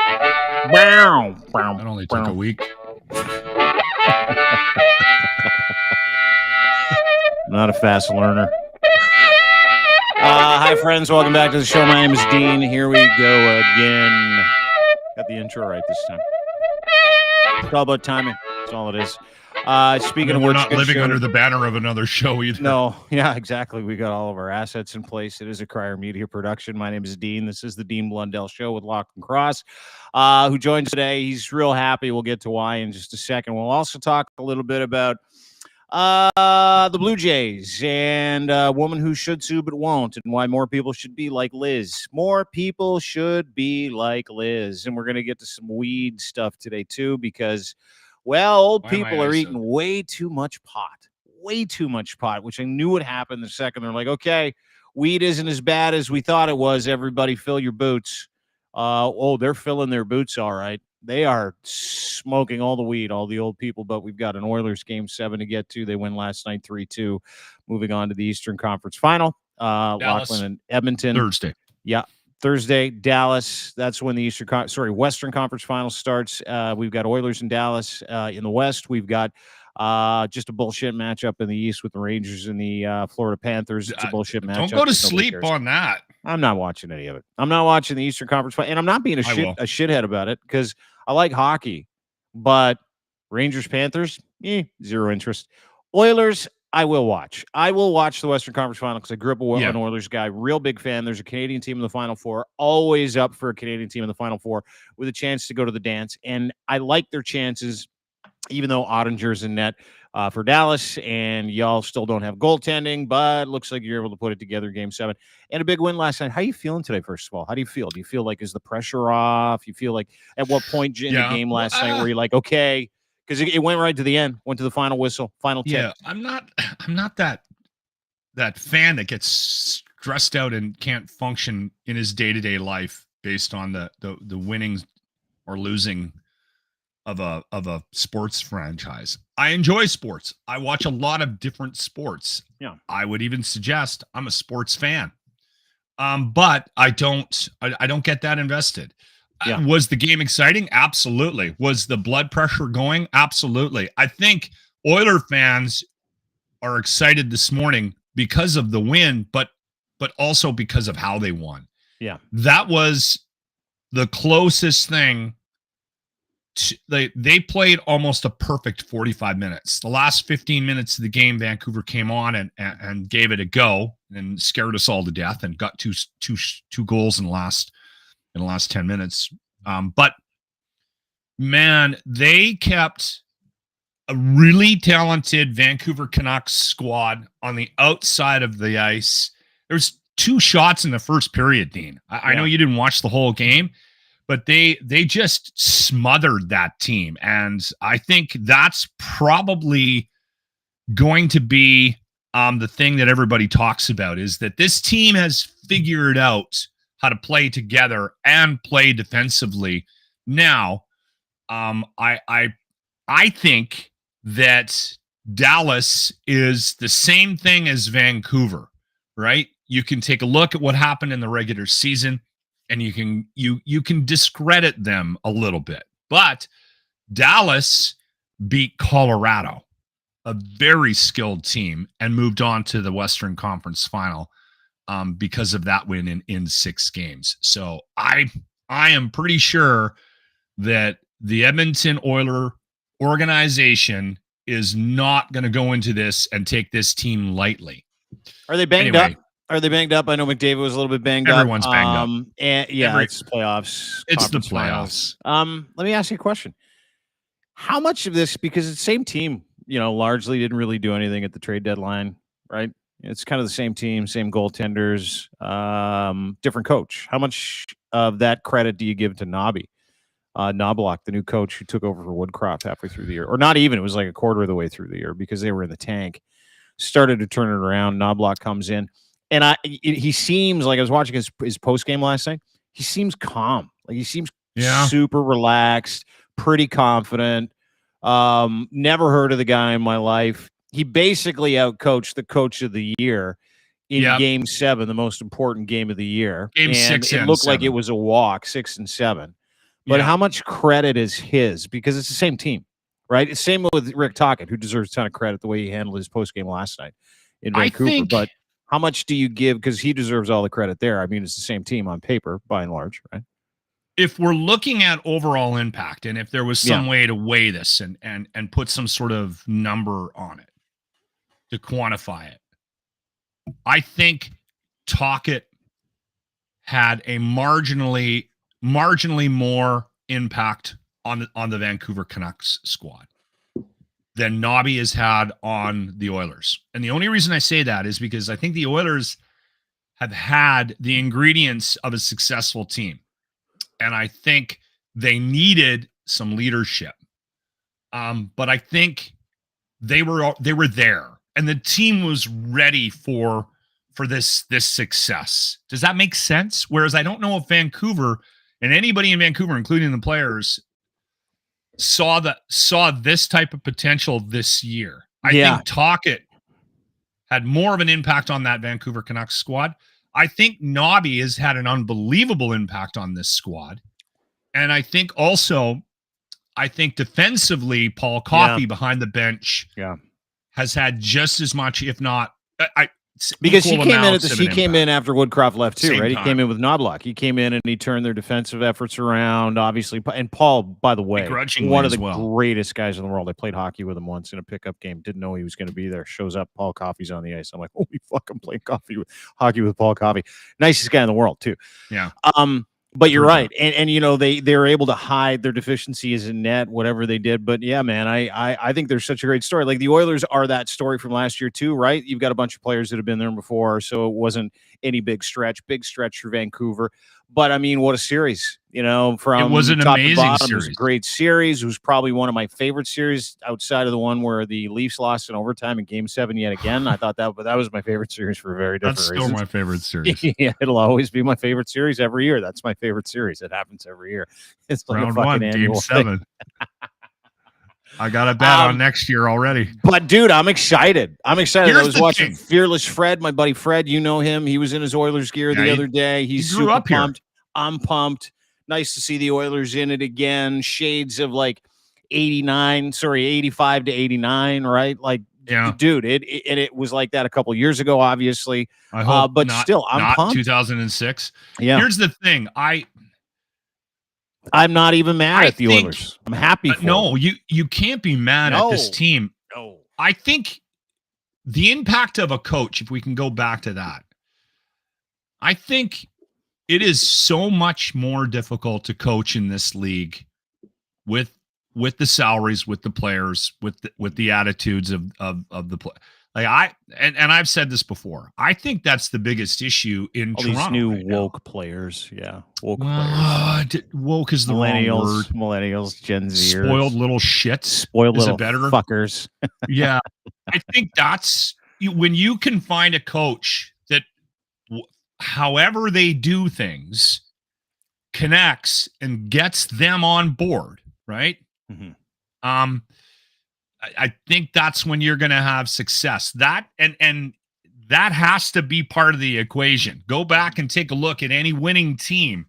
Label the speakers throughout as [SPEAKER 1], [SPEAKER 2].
[SPEAKER 1] That only took a week.
[SPEAKER 2] Not a fast learner. Hi, friends. Welcome back to the show. My name is Dean. Here we go again. Got the intro right this time. It's all about timing. That's all it is. Speaking of
[SPEAKER 1] we're
[SPEAKER 2] which,
[SPEAKER 1] not
[SPEAKER 2] good
[SPEAKER 1] living
[SPEAKER 2] show
[SPEAKER 1] under the banner of another show either.
[SPEAKER 2] No, yeah, exactly. We got all of our assets in place. It is a Crier Media production. My name is Dean. This is the Dean Blundell Show with Lochlin Cross, who joins today. He's real happy. We'll get to why in just a second. We'll also talk a little bit about the Blue Jays and a woman who should sue but won't, and why more people should be like Liz. More people should be like Liz. And we're going to get to some weed stuff today, too, because, well, old people are eating way too much pot. Way too much pot, which I knew would happen the second they're like, okay, weed isn't as bad as we thought it was. Everybody fill your boots. They're filling their boots all right. They are smoking all the weed, all the old people, but we've got an Oilers Game 7 to get to. They win last night 3-2. Moving on to the Eastern Conference Final. Lochlin and Edmonton.
[SPEAKER 1] Thursday.
[SPEAKER 2] Yeah, Thursday, Dallas. That's when the Western Conference Final starts. We've got Oilers in Dallas. In the West, we've got just a bullshit matchup in the East with the Rangers and the Florida Panthers. It's a bullshit matchup.
[SPEAKER 1] Don't go to sleep on that.
[SPEAKER 2] I'm not watching any of it. I'm not watching the Eastern Conference Final, and I'm not being a shithead about it because I like hockey, but Rangers, Panthers, zero interest. Oilers, I will watch. I will watch the Western Conference Final because I grew up an Oilers guy. Real big fan. There's a Canadian team in the Final Four. Always up for a Canadian team in the Final Four with a chance to go to the dance, and I like their chances, even though Ottinger's in net for Dallas, and y'all still don't have goaltending, but looks like you're able to put it together Game 7. And a big win last night. How are you feeling today, first of all? How do you feel? Do you feel like, is the pressure off? You feel like, at what point in the game last night were you like, okay, because it went right to the end, went to the final whistle, final tip.
[SPEAKER 1] Yeah, I'm not that fan that gets stressed out and can't function in his day-to-day life based on the winning or losing of a sports franchise. I enjoy sports. I watch a lot of different sports.
[SPEAKER 2] Yeah.
[SPEAKER 1] I would even suggest I'm a sports fan. But I don't get that invested.
[SPEAKER 2] Yeah.
[SPEAKER 1] Was the game exciting? Absolutely. Was the blood pressure going? Absolutely. I think Oiler fans are excited this morning because of the win, but also because of how they won.
[SPEAKER 2] Yeah.
[SPEAKER 1] That was the closest thing. They played almost a perfect 45 minutes. The last 15 minutes of the game, Vancouver came on and gave it a go and scared us all to death and got two goals in the last 10 minutes. But man, they kept a really talented Vancouver Canucks squad on the outside of the ice. There's 2 shots in the first period, Dean. I know you didn't watch the whole game, but they just smothered that team. And I think that's probably going to be the thing that everybody talks about, is that this team has figured out how to play together and play defensively. Now, I think that Dallas is the same thing as Vancouver, right? You can take a look at what happened in the regular season, and you can discredit them a little bit. But Dallas beat Colorado, a very skilled team, and moved on to the Western Conference Final because of that win in 6 games. So I am pretty sure that the Edmonton Oilers organization is not going to go into this and take this team lightly.
[SPEAKER 2] Are they banged up? Are they banged up? I know McDavid was a little bit banged
[SPEAKER 1] Everyone's
[SPEAKER 2] up.
[SPEAKER 1] Everyone's banged up.
[SPEAKER 2] And it's playoffs.
[SPEAKER 1] It's the playoffs.
[SPEAKER 2] Let me ask you a question. How much of this, because it's the same team, largely didn't really do anything at the trade deadline, right? It's kind of the same team, same goaltenders, different coach. How much of that credit do you give to Knobloch, the new coach who took over for Woodcroft halfway through the year? Or not even, it was like a quarter of the way through the year because they were in the tank. Started to turn it around. Knobloch comes in. And he seems like, I was watching his post-game last night, he seems calm. Like he seems super relaxed, pretty confident. Never heard of the guy in my life. He basically outcoached the coach of the year in Game 7, the most important game of the year.
[SPEAKER 1] Game 6
[SPEAKER 2] it looked like it was a walk, 6 and 7. but how much credit is his? Because it's the same team, right? It's same with Rick Tocchet, who deserves a ton of credit the way he handled his post game last night in Vancouver. But how much do you give? Because he deserves all the credit there. I mean, it's the same team on paper, by and large, right?
[SPEAKER 1] If we're looking at overall impact, and if there was some way to weigh this and put some sort of number on it to quantify it, I think Tocchet had a marginally more impact on the Vancouver Canucks squad than Nobby has had on the Oilers. And the only reason I say that is because I think the Oilers have had the ingredients of a successful team. And I think they needed some leadership. But I think they were there, and the team was ready for this this Does that make sense? Whereas I don't know if Vancouver and anybody in Vancouver, including the players, saw this type of potential this year. I think Tocchet had more of an impact on that Vancouver Canucks squad. I think Nobby has had an unbelievable impact on this squad. And I think also, defensively, Paul Coffey behind the bench has had just as much, if not,
[SPEAKER 2] because he came in after Woodcroft left too, right?
[SPEAKER 1] Time.
[SPEAKER 2] He came in with Knobloch. He came in and he turned their defensive efforts around, obviously. And Paul, by the way, one of the greatest guys in the world. I played hockey with him once in a pickup game. Didn't know he was going to be there. Shows up, Paul Coffey's on the ice. I'm like, holy fuck, I'm playing hockey with Paul Coffey. Nicest guy in the world too.
[SPEAKER 1] Yeah.
[SPEAKER 2] But you're right, and you know they were able to hide their deficiencies in net, whatever they did. But yeah, man, I think there's such a great story. Like the Oilers are that story from last year too, right? You've got a bunch of players that have been there before, so it wasn't any big stretch for Vancouver. But I mean, what a series! You know, from
[SPEAKER 1] it was an
[SPEAKER 2] top
[SPEAKER 1] amazing
[SPEAKER 2] to bottom,
[SPEAKER 1] series.
[SPEAKER 2] It was a great series. It was probably one of my favorite series outside of the one where the Leafs lost in overtime in Game 7 yet again. I thought that was my favorite series for very different reasons.
[SPEAKER 1] That's still my favorite series.
[SPEAKER 2] Yeah, it'll always be my favorite series every year. That's my favorite series. It happens every year. It's like
[SPEAKER 1] Round
[SPEAKER 2] a fucking
[SPEAKER 1] 1,
[SPEAKER 2] annual
[SPEAKER 1] Game 7. I got a bet on next year already.
[SPEAKER 2] But dude, I'm excited. I was watching
[SPEAKER 1] thing.
[SPEAKER 2] Fearless Fred, my buddy Fred. You know him. He was in his Oilers gear the other day. He's
[SPEAKER 1] he grew up
[SPEAKER 2] pumped.
[SPEAKER 1] Here.
[SPEAKER 2] I'm pumped. Nice to see the Oilers in it again. Shades of like 85 to 89, right? Like, dude, it was like that a couple years ago, obviously.
[SPEAKER 1] I hope
[SPEAKER 2] but still, I'm pumped.
[SPEAKER 1] 2006.
[SPEAKER 2] Yeah.
[SPEAKER 1] Here's the thing.
[SPEAKER 2] I'm not even mad at the Oilers. I'm happy for them.
[SPEAKER 1] You can't be mad at this team.
[SPEAKER 2] No.
[SPEAKER 1] I think the impact of a coach, if we can go back to that, I think it is so much more difficult to coach in this league with the salaries, with the players, with the attitudes of the play. Like I've said this before. I think that's the biggest issue in
[SPEAKER 2] all
[SPEAKER 1] Toronto.
[SPEAKER 2] These new
[SPEAKER 1] right
[SPEAKER 2] woke
[SPEAKER 1] now.
[SPEAKER 2] Players, players.
[SPEAKER 1] Woke is the wrong word.
[SPEAKER 2] Millennials, Gen Zers,
[SPEAKER 1] spoiled little shits,
[SPEAKER 2] spoiled little fuckers.
[SPEAKER 1] Yeah, I think that's when you can find a coach that, however they do things, connects and gets them on board, right?
[SPEAKER 2] Mm-hmm.
[SPEAKER 1] I think that's when you're going to have success. That and that has to be part of the equation. Go back and take a look at any winning team.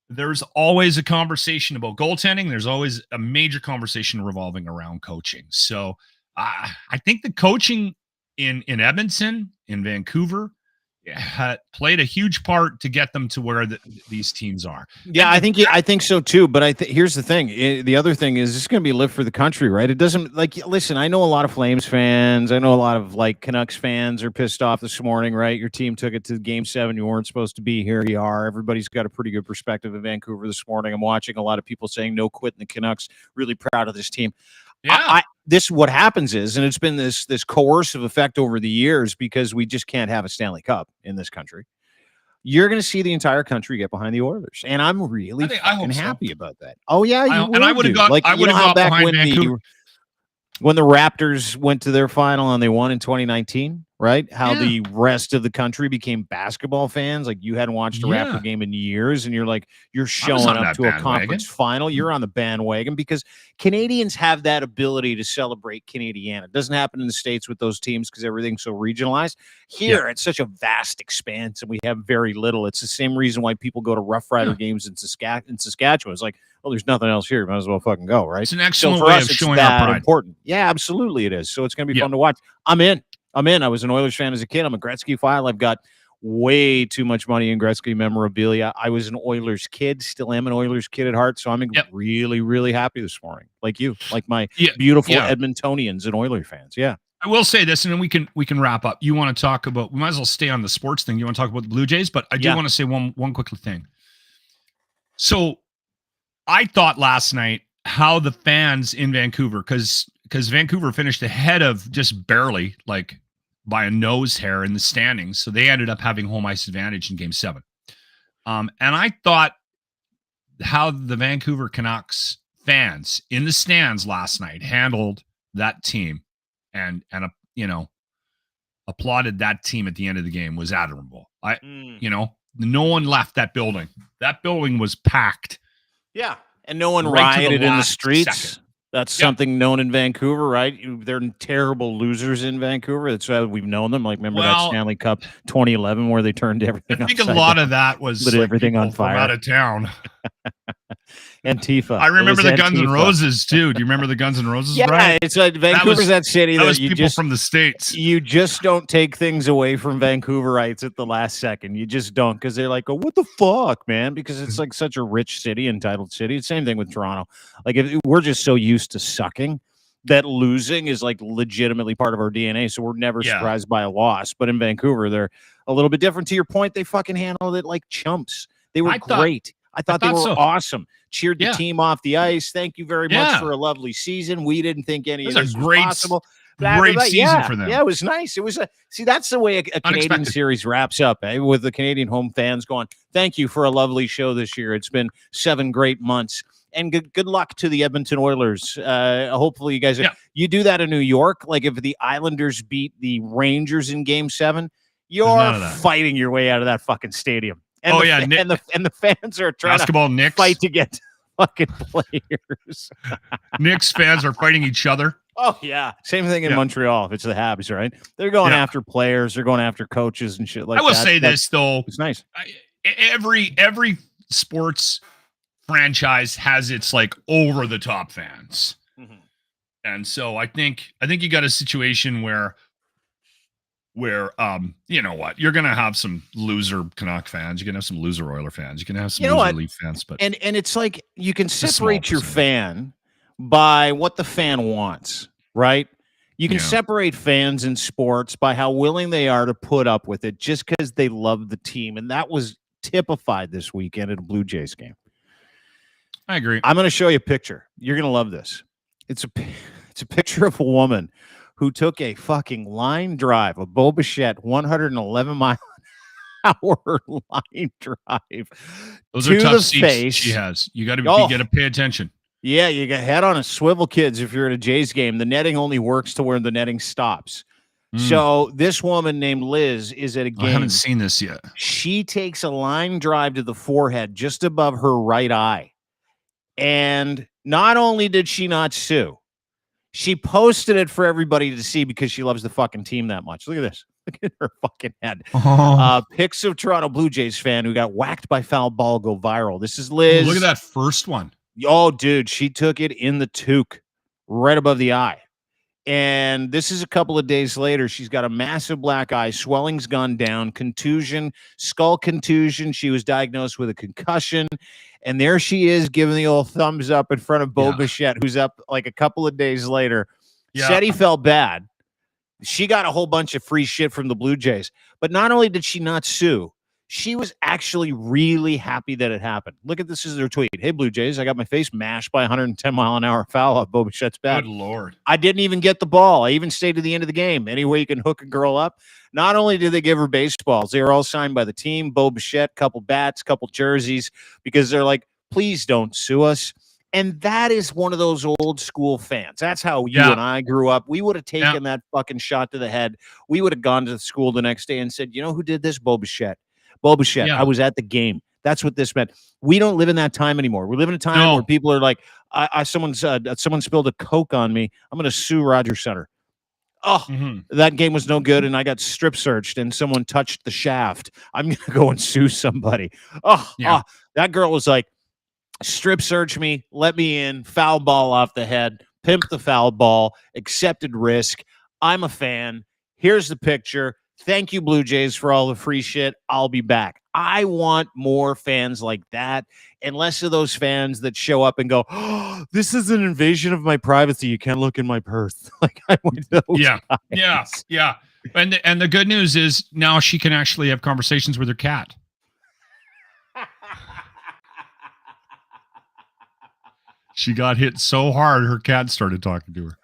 [SPEAKER 1] There's always a conversation about goaltending. There's always a major conversation revolving around coaching. So I think the coaching in Edmonton, in Vancouver, played a huge part to get them to where these teams are.
[SPEAKER 2] Yeah, I think so too. But here's the thing. The other thing is it's going to be live for the country, right? It doesn't listen, I know a lot of Flames fans. I know a lot of Canucks fans are pissed off this morning, right? Your team took it to Game 7. You weren't supposed to be here. You are. Everybody's got a pretty good perspective of Vancouver this morning. I'm watching a lot of people saying no quit in the Canucks. Really proud of this team.
[SPEAKER 1] Yeah.
[SPEAKER 2] What happens is, and it's been this coercive effect over the years because we just can't have a Stanley Cup in this country. You're going to see the entire country get behind the Oilers, and I'm really happy about that. Oh yeah,
[SPEAKER 1] I would have got behind Vancouver
[SPEAKER 2] when the Raptors went to their final and they won in 2019. right? How
[SPEAKER 1] Yeah.
[SPEAKER 2] the rest of the country became basketball fans. Like you hadn't watched a
[SPEAKER 1] Yeah.
[SPEAKER 2] Raptor game in years, and you're like, you're
[SPEAKER 1] I was
[SPEAKER 2] showing
[SPEAKER 1] on
[SPEAKER 2] up
[SPEAKER 1] that
[SPEAKER 2] to a
[SPEAKER 1] bandwagon.
[SPEAKER 2] conference final. You're on the bandwagon because Canadians have that ability to celebrate Canadiana. It doesn't happen in the States with those teams because everything's so regionalized. Here, it's such a vast expanse, and we have very little. It's the same reason why people go to Rough Rider games in Saskatchewan. It's like, well, there's nothing else here. Might as well fucking go, right?
[SPEAKER 1] It's an excellent
[SPEAKER 2] so for
[SPEAKER 1] way
[SPEAKER 2] us,
[SPEAKER 1] of
[SPEAKER 2] it's
[SPEAKER 1] showing
[SPEAKER 2] that
[SPEAKER 1] our pride.
[SPEAKER 2] important. Yeah, absolutely it is. So it's going to be fun to watch. I'm in. I was an Oilers fan as a kid. I'm a Gretzky file. I've got way too much money in Gretzky memorabilia. I was an Oilers kid, still am an Oilers kid at heart. So I'm really, really happy this morning. Like you, like my beautiful Edmontonians and Oilers fans. Yeah.
[SPEAKER 1] I will say this, and then we can wrap up. You want to talk about? We might as well stay on the sports thing. You want to talk about the Blue Jays, but I do want to say one quick thing. So I thought last night how the fans in Vancouver, because Vancouver finished ahead of just barely, like by a nose hair in the standings, so they ended up having home ice advantage in Game 7. And I thought how the Vancouver Canucks fans in the stands last night handled that team and applauded that team at the end of the game was admirable. No one left that building. That building was packed.
[SPEAKER 2] Yeah. And no one rioted in the streets. Second. That's something known in Vancouver, right? They're terrible losers in Vancouver. That's why we've known them. Like, remember that Stanley Cup 2011 where they turned everything.
[SPEAKER 1] I think a lot of that was
[SPEAKER 2] lit everything on fire
[SPEAKER 1] from out of town.
[SPEAKER 2] Antifa.
[SPEAKER 1] I remember the Guns N' Roses too. Do you remember the Guns N' Roses?
[SPEAKER 2] Yeah,
[SPEAKER 1] right?
[SPEAKER 2] It's like Vancouver's that city
[SPEAKER 1] that was
[SPEAKER 2] you
[SPEAKER 1] people from the States.
[SPEAKER 2] You just don't take things away from Vancouverites at the last second. You just don't, because they're like, oh, what the fuck, man? Because it's like such a rich city, entitled city. Same thing with Toronto. Like we're just so used to sucking that losing is like legitimately part of our DNA. So we're never surprised by a loss. But in Vancouver, they're a little bit different. To your point, they fucking handled it like chumps. They were great. I thought they were awesome. Cheered the team off the ice. Thank you very much for a lovely season. We didn't think any of this was possible.
[SPEAKER 1] Great season for them.
[SPEAKER 2] Yeah, it was nice. It was that's the way a Canadian series wraps up, with the Canadian home fans going, thank you for a lovely show this year. It's been 7 great months. And good luck to the Edmonton Oilers. Hopefully you guys you do that in New York. Like if the Islanders beat the Rangers in Game 7, you're fighting your way out of that fucking stadium. And the fans are trying to fight to get fucking players.
[SPEAKER 1] Knicks fans are fighting each other.
[SPEAKER 2] Oh yeah, same thing in Montreal. If it's the Habs, right? They're going after players. They're going after coaches and shit like that.
[SPEAKER 1] I will say this though,
[SPEAKER 2] it's nice.
[SPEAKER 1] Every sports franchise has its like over the top fans, and so I think you got a situation where you know what, you're gonna have some loser Canuck fans, you're gonna have some loser Oiler fans, you're gonna have some loser Leaf fans, but
[SPEAKER 2] and it's like you can separate your fan by what the fan wants, right? You can separate fans in sports by how willing they are to put up with it just because they love the team, and that was typified this weekend at a Blue Jays game.
[SPEAKER 1] I agree.
[SPEAKER 2] I'm going to show you a picture. You're going to love this. It's a picture of a woman who took a fucking line drive, a Bo Bichette 111 mile an hour line drive.
[SPEAKER 1] Those are tough seats she has. You got to pay attention.
[SPEAKER 2] Yeah, you got head on a swivel, kids. If you're at a Jays game, the netting only works to where the netting stops. So this woman named Liz is at a game.
[SPEAKER 1] I haven't seen this yet.
[SPEAKER 2] She takes a line drive to the forehead just above her right eye. And not only did she not sue, she posted it for everybody to see because she loves the fucking team that much. Look at this. Look at her fucking head. Pics of Toronto Blue Jays fan who got whacked by foul ball go viral. This is Liz.
[SPEAKER 1] Look at that first one.
[SPEAKER 2] Oh, dude, she took it in the toque right above the eye. And this is a couple of days later. She's got a massive black eye. Swelling's gone down. Contusion, skull contusion. She was diagnosed with a concussion. And there she is giving the old thumbs up in front of Bo Bichette, who's up like a couple of days later. Said he felt bad. She got a whole bunch of free shit from the Blue Jays. But not only did she not sue, she was actually really happy that it happened. Look at this is their tweet. Hey, Blue Jays, I got my face mashed by a 110 mile an hour foul off Bo Bichette's bat.
[SPEAKER 1] Good Lord.
[SPEAKER 2] I didn't even get the ball. I even stayed to the end of the game. Any way you can hook a girl up. Not only did they give her baseballs, they were all signed by the team. Bo Bichette, couple bats, couple jerseys, because they're like, please don't sue us. And that is one of those old school fans. That's how you
[SPEAKER 1] Yeah.
[SPEAKER 2] and I grew up. We would have taken that fucking shot to the head. We would have gone to school the next day and said, you know who did this? Bo Bichette. Bo Bichette.
[SPEAKER 1] Yeah.
[SPEAKER 2] I was at the game. That's what this meant. We don't live in that time anymore. We live in a time where people are like, someone spilled a Coke on me. I'm going to sue Rogers Center. Oh, that game was no good, and I got strip searched, and someone touched the shaft. I'm going to go and sue somebody. That girl was like, strip search me, let me in, foul ball off the head, pimp the foul ball, accepted risk. I'm a fan. Here's the picture. Thank you, Blue Jays, for all the free shit. I'll be back. I want more fans like that and less of those fans that show up and go, oh, this is an invasion of my privacy. You can't look in my purse. Like, I want those guys.
[SPEAKER 1] Yeah. And the good news is now she can actually have conversations with her cat. She got hit so hard, her cat started talking to her.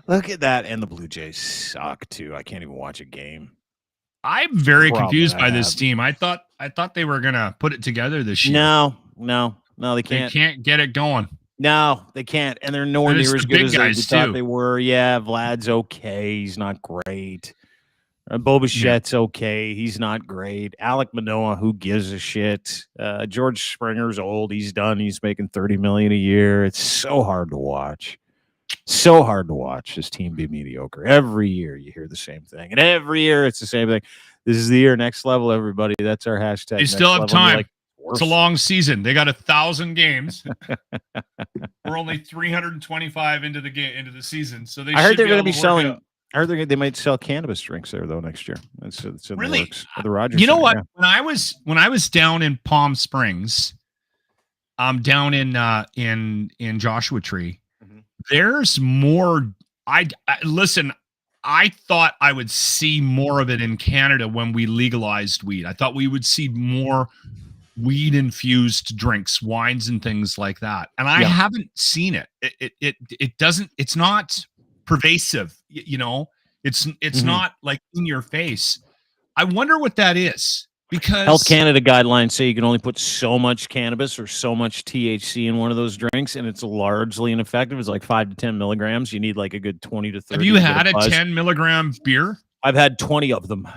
[SPEAKER 2] Look at that. And the Blue Jays suck, too. I can't even watch a game.
[SPEAKER 1] I'm very confused by this team. I thought they were going to put it together this year.
[SPEAKER 2] No, they can't.
[SPEAKER 1] They can't get it going.
[SPEAKER 2] No, they can't. And they're nowhere near as good as they thought they were. Yeah, Vlad's okay. He's not great. Bo Bichette's okay. He's not great. Alek Manoah, who gives a shit? George Springer's old. He's done. He's making $30 million a year. It's so hard to watch. So hard to watch this team be mediocre. Every year you hear the same thing. And every year it's the same thing. This is the year, next level, everybody. That's our hashtag.
[SPEAKER 1] They still have time. Like, it's a long season. They got 1,000 games. We're only 325 into the season. So
[SPEAKER 2] I heard they're going to be selling. I heard they might sell cannabis drinks there though next year. It's in the works at the Rogers.
[SPEAKER 1] You know
[SPEAKER 2] Center,
[SPEAKER 1] what?
[SPEAKER 2] Yeah.
[SPEAKER 1] When I was down in Palm Springs, down in Joshua Tree, there's more. I listen. I thought I would see more of it in Canada when we legalized weed. I thought we would see more weed infused drinks, wines, and things like that. And I haven't seen it. It doesn't. It's not pervasive. You know, it's not like in your face. I wonder what that is, because
[SPEAKER 2] Health Canada guidelines say you can only put so much cannabis or so much THC in one of those drinks, and it's largely ineffective. It's like 5 to 10 milligrams. You need like a good 20 to 30.
[SPEAKER 1] Have you had a 10 milligram beer?
[SPEAKER 2] I've had 20 of them.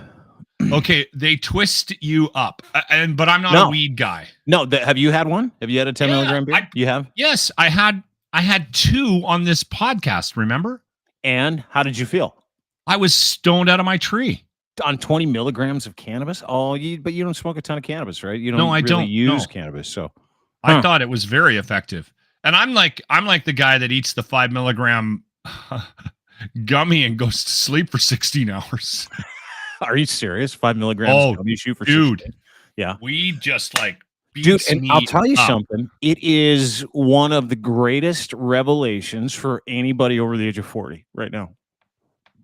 [SPEAKER 1] Okay, they twist you up, but I'm not a weed guy.
[SPEAKER 2] No, have you had one? Have you had a 10 milligram beer? You have?
[SPEAKER 1] Yes, I had 2 on this podcast. Remember?
[SPEAKER 2] And how did you feel?
[SPEAKER 1] I was stoned out of my tree.
[SPEAKER 2] On 20 milligrams of cannabis? But you don't smoke a ton of cannabis, right? You don't
[SPEAKER 1] don't
[SPEAKER 2] use cannabis. So
[SPEAKER 1] I thought it was very effective. And I'm like the guy that eats the 5 milligram gummy and goes to sleep for 16 hours.
[SPEAKER 2] Are you serious? 5 milligrams gummy shoot for
[SPEAKER 1] 16?
[SPEAKER 2] Dude. Yeah.
[SPEAKER 1] We just like
[SPEAKER 2] dude, and I'll tell you something. It is one of the greatest revelations for anybody over the age of 40 right now.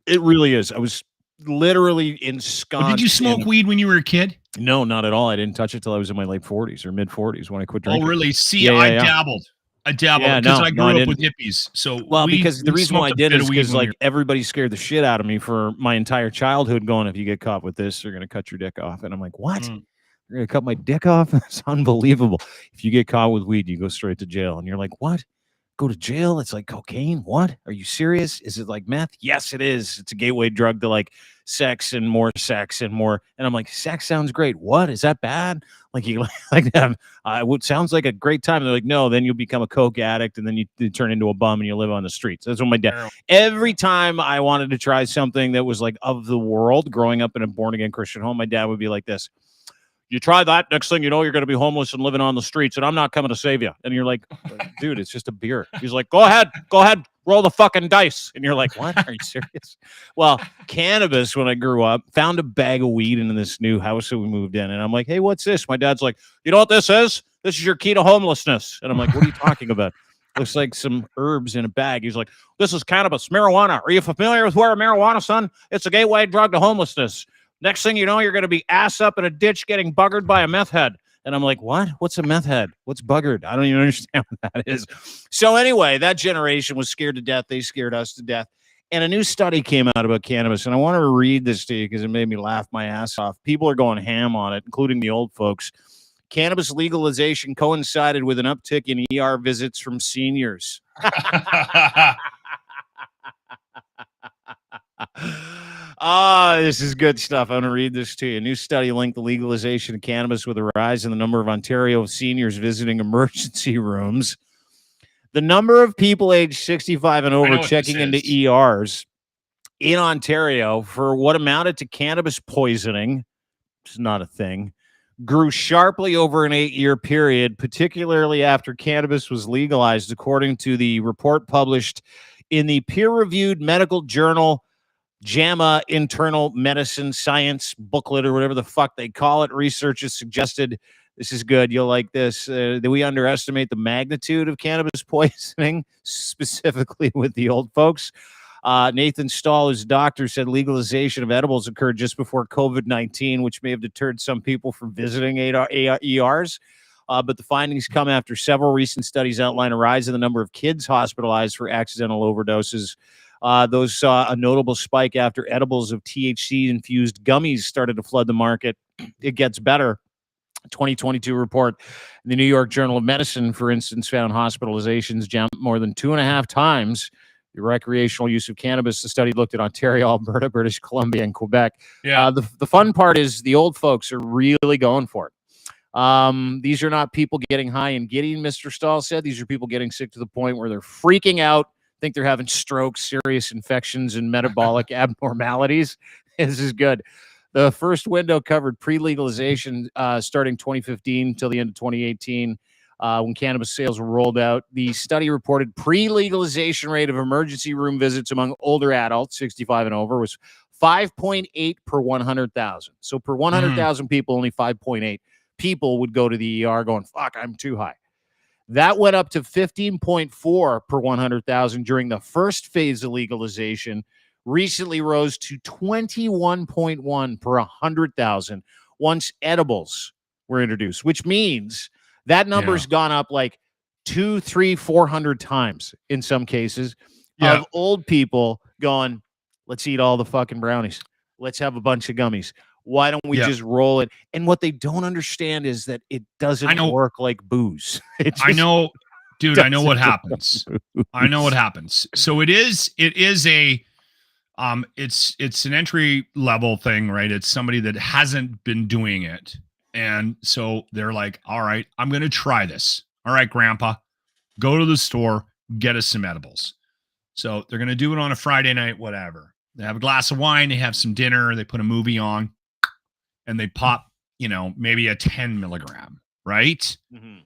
[SPEAKER 2] It really is. I was literally ensconced.
[SPEAKER 1] Did you smoke weed when you were a kid?
[SPEAKER 2] No, not at all. I didn't touch it till I was in my late 40s or mid 40s when I quit drinking.
[SPEAKER 1] Oh, really? See, I dabbled. I dabbled because I grew up with hippies. So
[SPEAKER 2] because the reason why I did is because like everybody scared the shit out of me for my entire childhood, going, if you get caught with this, they're gonna cut your dick off. And I'm like, what? You're gonna cut my dick off? That's unbelievable. If you get caught with weed, you go straight to jail. And you're like, what? Go to jail? It's like cocaine? What? Are you serious? Is it like meth? Yes, it is. It's a gateway drug to like sex and more sex and more. And I'm like, sex sounds great. What? Is that bad? Like you like that? It sounds like a great time. They're like, no, then you'll become a coke addict and then you turn into a bum and you live on the streets. That's what my dad. Every time I wanted to try something that was like of the world, growing up in a born again Christian home, my dad would be like this. You try that, next thing you know, you're going to be homeless and living on the streets, and I'm not coming to save you. And you're like, dude, it's just a beer. He's like, go ahead, roll the fucking dice. And you're like, what? Are you serious? Well, cannabis, when I grew up, found a bag of weed in this new house that we moved in. And I'm like, hey, what's this? My dad's like, you know what this is? This is your key to homelessness. And I'm like, what are you talking about? Looks like some herbs in a bag. He's like, this is cannabis, marijuana. Are you familiar with where marijuana, son? It's a gateway drug to homelessness. Next thing you know, you're going to be ass up in a ditch getting buggered by a meth head. And I'm like, what? What's a meth head? What's buggered? I don't even understand what that is. So anyway, that generation was scared to death. They scared us to death. And a new study came out about cannabis. And I want to read this to you because it made me laugh my ass off. People are going ham on it, including the old folks. Cannabis legalization coincided with an uptick in ER visits from seniors. This is good stuff. I'm going to read this to you. A new study linked the legalization of cannabis with a rise in the number of Ontario seniors visiting emergency rooms. The number of people aged 65 and over checking into ERs in Ontario for what amounted to cannabis poisoning, which is not a thing, grew sharply over an 8-year period, particularly after cannabis was legalized, according to the report published in the peer-reviewed medical journal JAMA Internal Medicine Science booklet, or whatever the fuck they call it. Researchers suggested, this is good, you'll like this, that we underestimate the magnitude of cannabis poisoning, specifically with the old folks. Nathan Stahl, his doctor, said legalization of edibles occurred just before COVID-19, which may have deterred some people from visiting ERs. But the findings come after several recent studies outline a rise in the number of kids hospitalized for accidental overdoses. Those saw a notable spike after edibles of THC-infused gummies started to flood the market. It gets better. A 2022 report in the New York Journal of Medicine, for instance, found hospitalizations jumped more than 2.5 times the recreational use of cannabis. The study looked at Ontario, Alberta, British Columbia, and Quebec.
[SPEAKER 1] Yeah.
[SPEAKER 2] The fun part is the old folks are really going for it. These are not people getting high and giddy, Mr. Stahl said. These are people getting sick to the point where they're freaking out, think they're having strokes, serious infections, and metabolic abnormalities. This is good. The first window covered pre-legalization starting 2015 till the end of 2018 when cannabis sales were rolled out. The study reported pre-legalization rate of emergency room visits among older adults, 65 and over, was 5.8 per 100,000. So per 100,000 people, only 5.8 people would go to the ER going, fuck, I'm too high. That went up to 15.4 per 100,000 during the first phase of legalization, recently rose to 21.1 per 100,000 once edibles were introduced, which means that number's gone up like 200, 300, 400 times in some cases of old people going, let's eat all the fucking brownies. Let's have a bunch of gummies. Why don't we just roll it? And what they don't understand is that it doesn't work like booze.
[SPEAKER 1] I know, dude, I know what happens. I know what happens. So it is a, it's an entry level thing, right? It's somebody that hasn't been doing it. And so they're like, all right, I'm going to try this. All right, grandpa, go to the store, get us some edibles. So they're going to do it on a Friday night, whatever. They have a glass of wine, they have some dinner, they put a movie on, and they pop, maybe a 10 milligram, right? Mm-hmm.